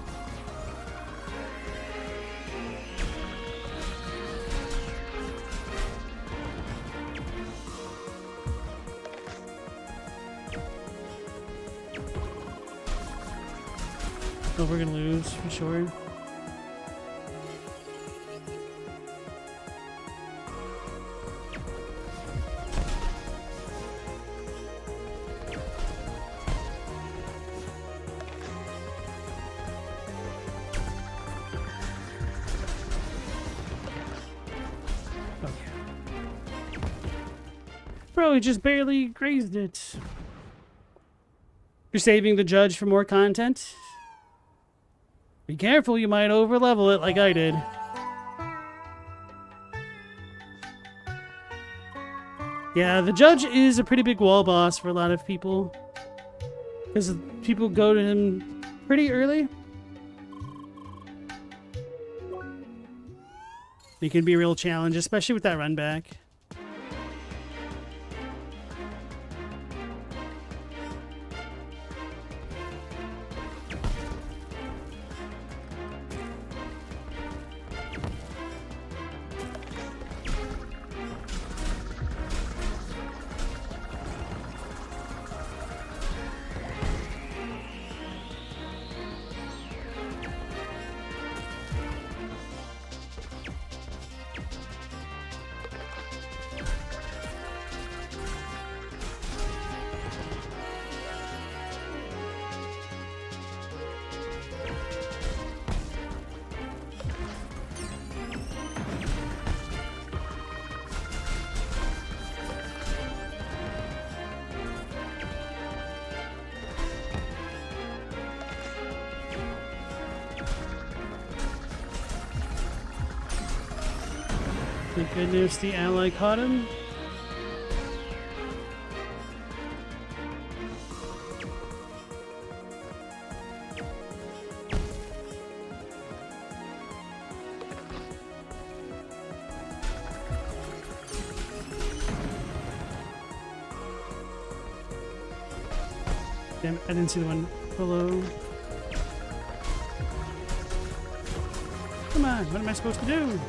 Oh, we're gonna lose for sure. Okay. Bro, he just barely grazed it. You're saving the judge for more content? Be careful, you might overlevel it like I did. Yeah, the judge is a pretty big wall boss for a lot of people. Because people go to him pretty early. It can be a real challenge, especially with that run back. Thank goodness the ally caught him. Damn it, I didn't see the one below. Come on, what am I supposed to do?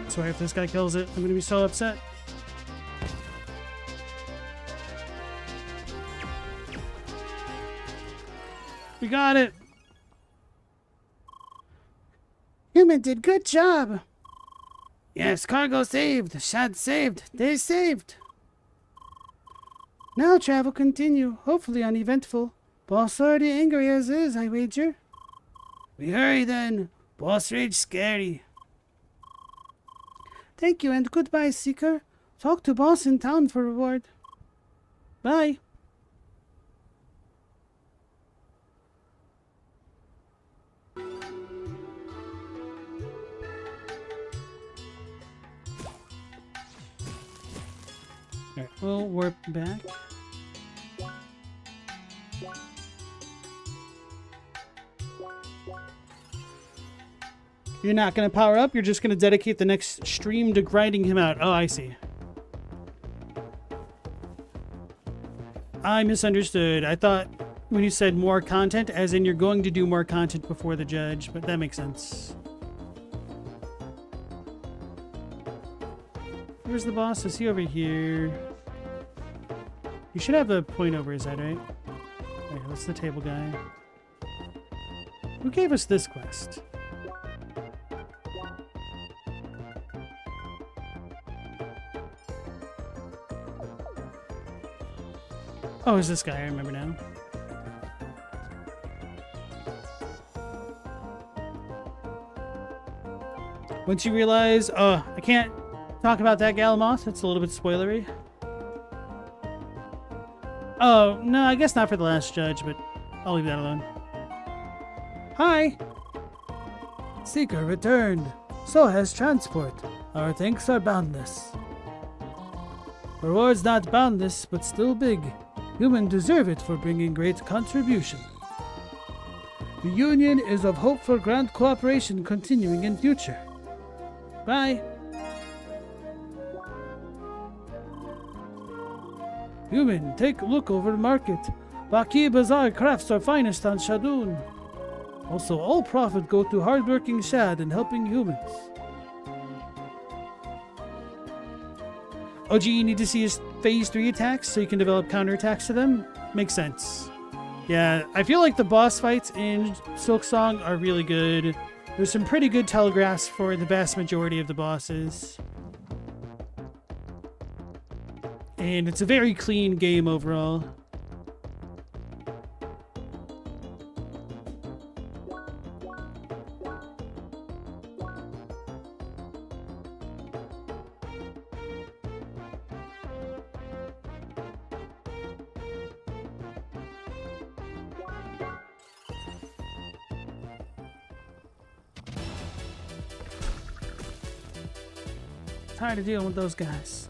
Sorry if this guy kills it, I'm gonna be so upset. We got it! Human did good job. Yes, cargo saved, shad saved, they saved. Now travel continue, hopefully uneventful. Boss already angry as is, I wager. We hurry then. Boss rage scary. Thank you and goodbye, Seeker. Talk to boss in town for reward. Bye. Alright, we'll warp back. You're not going to power up, you're just going to dedicate the next stream to grinding him out. Oh, I see. I misunderstood. I thought when you said more content, as in you're going to do more content before the judge, but that makes sense. Where's the boss? Is he over here? You should have a point over his head, right? Okay, that's the table guy. Who gave us this quest? Oh, it's this guy. I remember now. Once you realize, oh, I can't talk about that Galamoth. It's a little bit spoilery. Oh, no, I guess not for the last judge, but I'll leave that alone. Hi! Seeker returned. So has transport. Our thanks are boundless. Rewards not boundless, but still big. Human deserve it for bringing great contribution. The Union is of hope for grand cooperation continuing in future. Bye. Human, take a look over the market. Baki Bazaar crafts are finest on Shadun. Also, all profit go to hardworking Shad and helping humans. OG, you need to see his phase 3 attacks so you can develop counterattacks to them? Makes sense. Yeah, I feel like the boss fights in Silksong are really good. There's some pretty good telegraphs for the vast majority of the bosses. And it's a very clean game overall. Tired of dealing with those guys.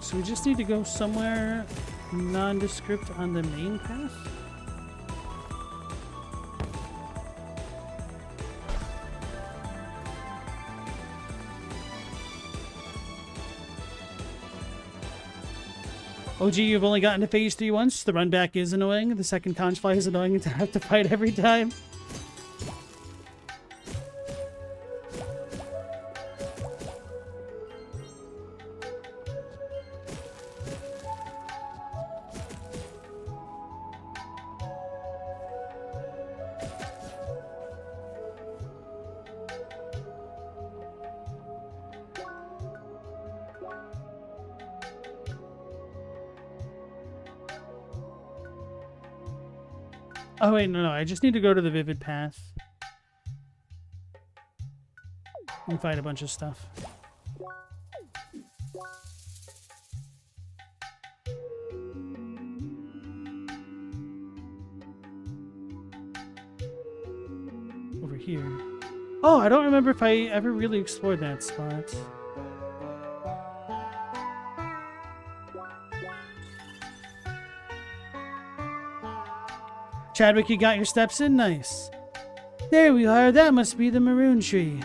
So we just need to go somewhere nondescript on the main path? OG, you've only gotten to phase 3 once. The run back is annoying. The second conch fly is annoying to have to fight every time. Oh wait, no, I just need to go to the Vivid Path and fight a bunch of stuff. Over here. Oh, I don't remember if I ever really explored that spot. Chadwick, you got your steps in? Nice. There we are. That must be the maroon tree.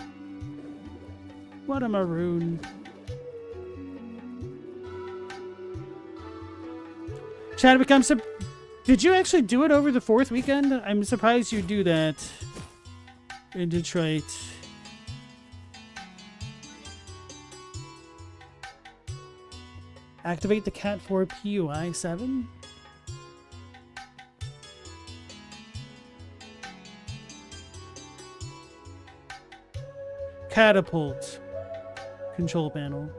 What a maroon. Chadwick, did you actually do it over the 4th weekend? I'm surprised you do that in Detroit. Activate the Cat 4 PUI 7? Catapult. Control panel.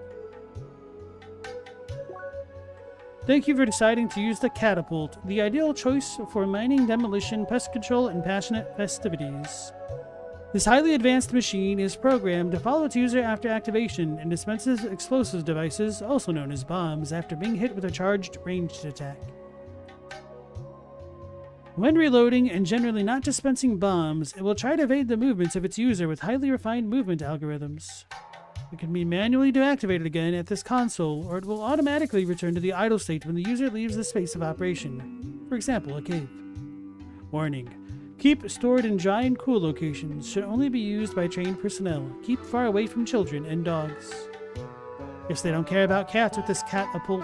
Thank you for deciding to use the catapult, the ideal choice for mining, demolition, pest control, and passionate festivities. This highly advanced machine is programmed to follow its user after activation and dispenses explosive devices, also known as bombs, after being hit with a charged ranged attack. When reloading and generally not dispensing bombs, it will try to evade the movements of its user with highly refined movement algorithms. It can be manually deactivated again at this console, or it will automatically return to the idle state when the user leaves the space of operation. For example, a cave. Warning. Keep stored in dry and cool locations. Should only be used by trained personnel. Keep far away from children and dogs. Guess they don't care about cats with this catapult.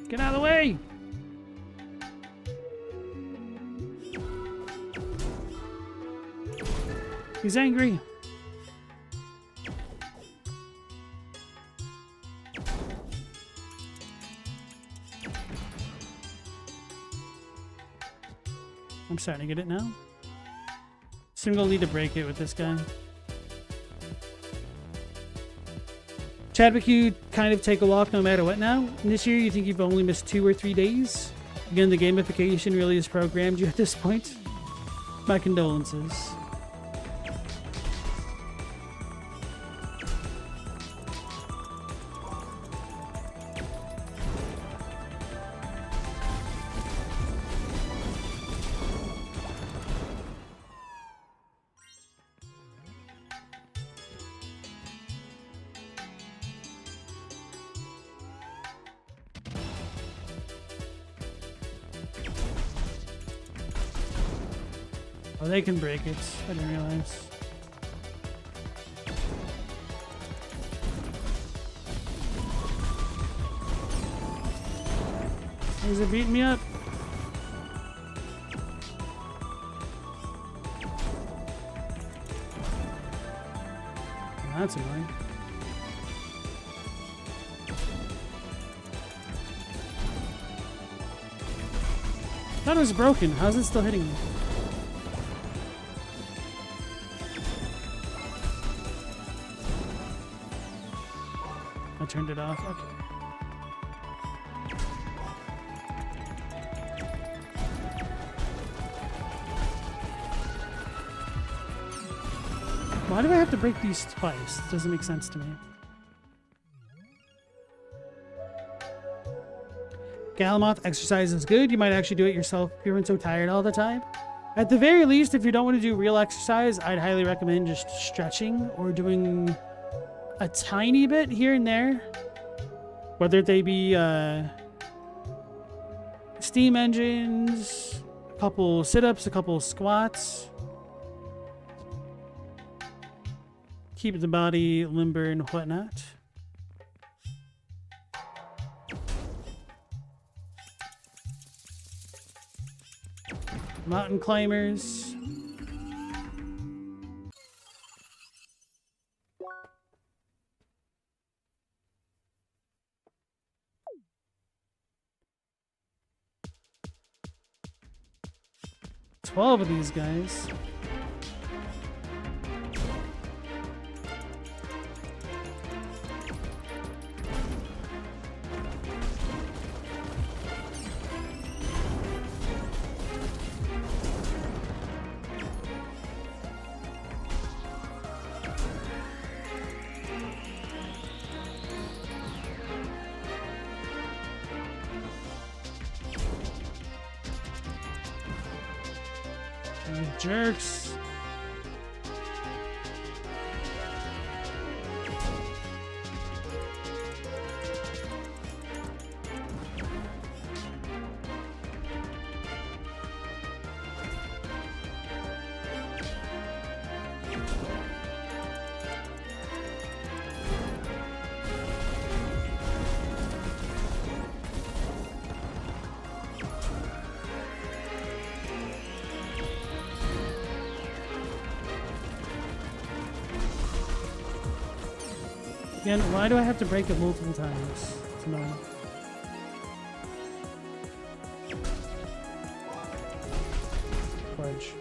Get out of the way! He's angry. I'm starting to get it now. Soon we'll need to break it with this guy. Chadwick, you kind of take a walk no matter what now. And this year, you think you've only missed 2 or 3 days? Again, the gamification really has programmed you at this point. My condolences. Oh, they can break it. I didn't realize. Is it beating me up? That's annoying. I thought it was broken. How's it still hitting me? I turned it off. Okay. Why do I have to break these twice? It doesn't make sense to me. Galamoth, exercise is good. You might actually do it yourself if you're so tired all the time. At the very least, if you don't want to do real exercise, I'd highly recommend just stretching or doing a tiny bit here and there. Whether they be steam engines, a couple sit-ups, a couple squats. Keep the body limber and whatnot. Mountain climbers. Twelve of these guys. Jerks. Again, why do I have to break it multiple times? It's annoying. Fudge.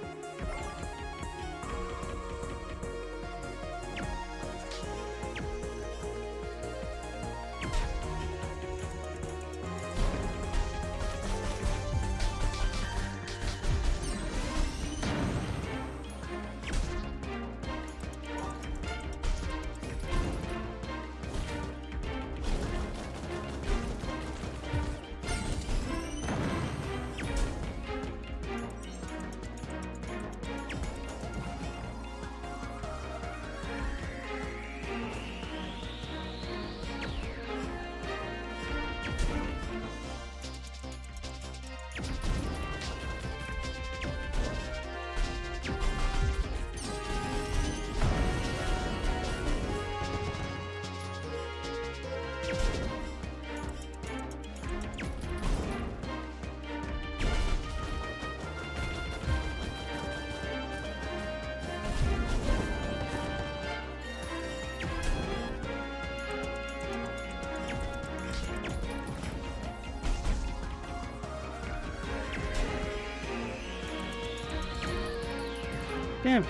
Damn.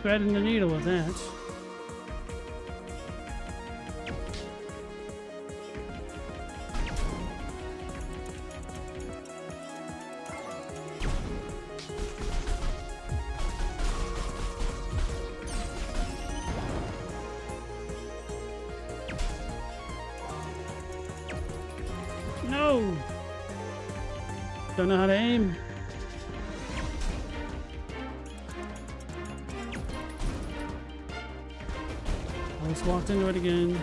Threading the needle with that. No! Don't know how to aim. Almost walked into it again.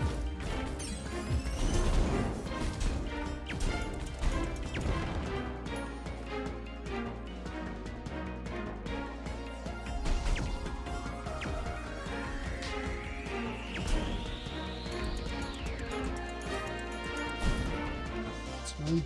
That's fine.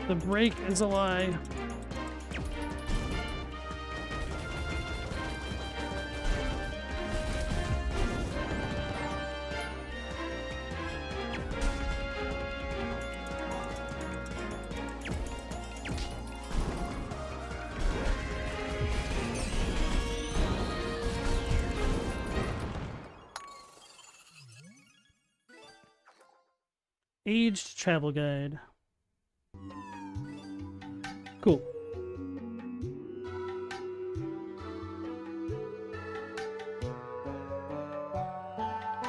The break is a lie. Aged travel guide. Cool.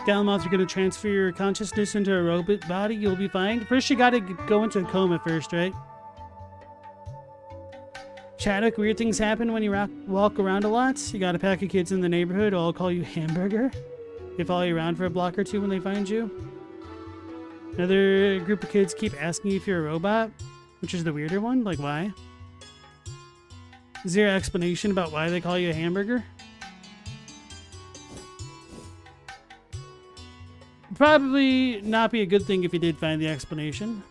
Galamoth, you're gonna transfer your consciousness into a robot body, you'll be fine. First you gotta go into a coma first, right? Chadwick, weird things happen when you walk around a lot. You got a pack of kids in the neighborhood who all call you Hamburger. They follow you around for a block or two when they find you. Another group of kids keep asking you if you're a robot, which is the weirder one. Like, why? Is there an explanation about why they call you a hamburger? Probably not be a good thing if you did find the explanation.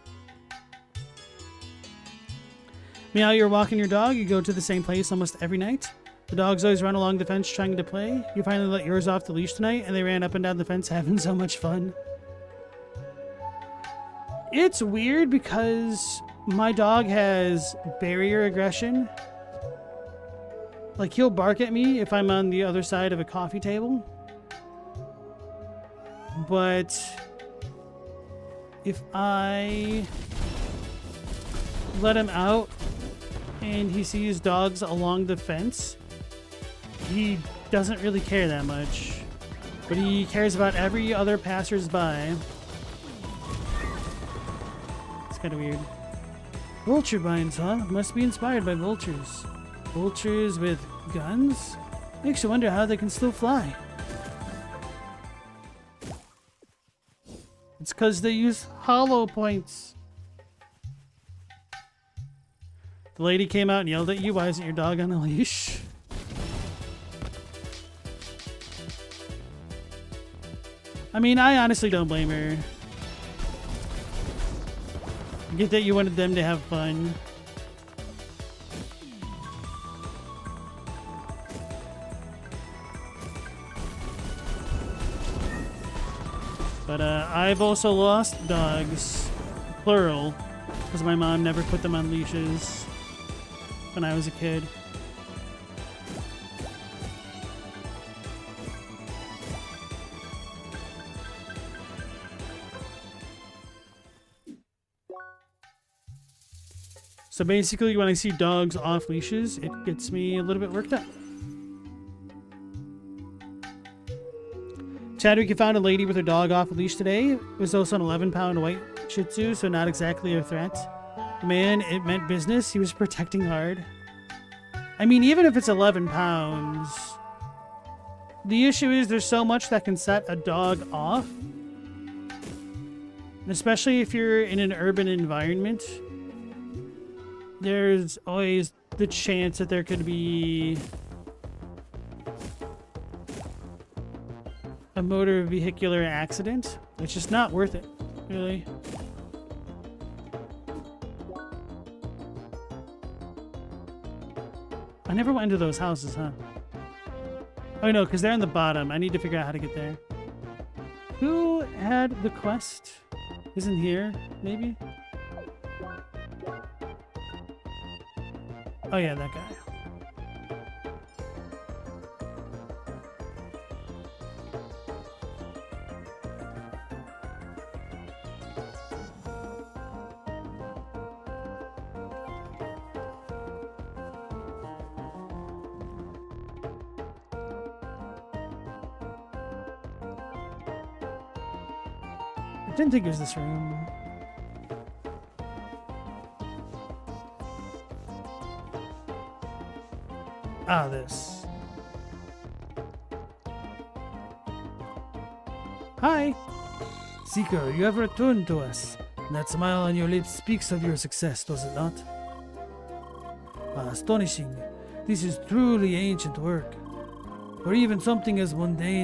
Meow, you're walking your dog. You go to the same place almost every night. The dogs always run along the fence trying to play. You finally let yours off the leash tonight, and they ran up and down the fence having so much fun. It's weird because my dog has barrier aggression. Like, he'll bark at me if I'm on the other side of a coffee table. But if I let him out and he sees dogs along the fence, he doesn't really care that much. But he cares about every other passersby. It's kind of weird. Vulture binds, huh? Must be inspired by vultures. Vultures with guns? Makes you wonder how they can still fly. It's because they use hollow points. The lady came out and yelled at you. Why isn't your dog on a leash? I mean, I honestly don't blame her. I get that you wanted them to have fun. But I've also lost dogs, plural, because my mom never put them on leashes when I was a kid. So basically, when I see dogs off leashes, it gets me a little bit worked up. Chadwick, you found a lady with her dog off a leash today. It was also an 11-pound white Shih Tzu, so not exactly a threat. Man, it meant business. He was protecting hard. I mean, even if it's 11 pounds, the issue is there's so much that can set a dog off. Especially if you're in an urban environment. There's always the chance that there could be a motor vehicular accident. It's just not worth it, really. I never went into those houses, huh? Oh no, because they're in the bottom. I need to figure out how to get there. Who had the quest? Isn't here, maybe? Oh yeah, that guy. I didn't think it was this room. Ah, this. Hi! Seeker, you have returned to us. That smile on your lips speaks of your success, does it not? Astonishing. This is truly ancient work. For even something as mundane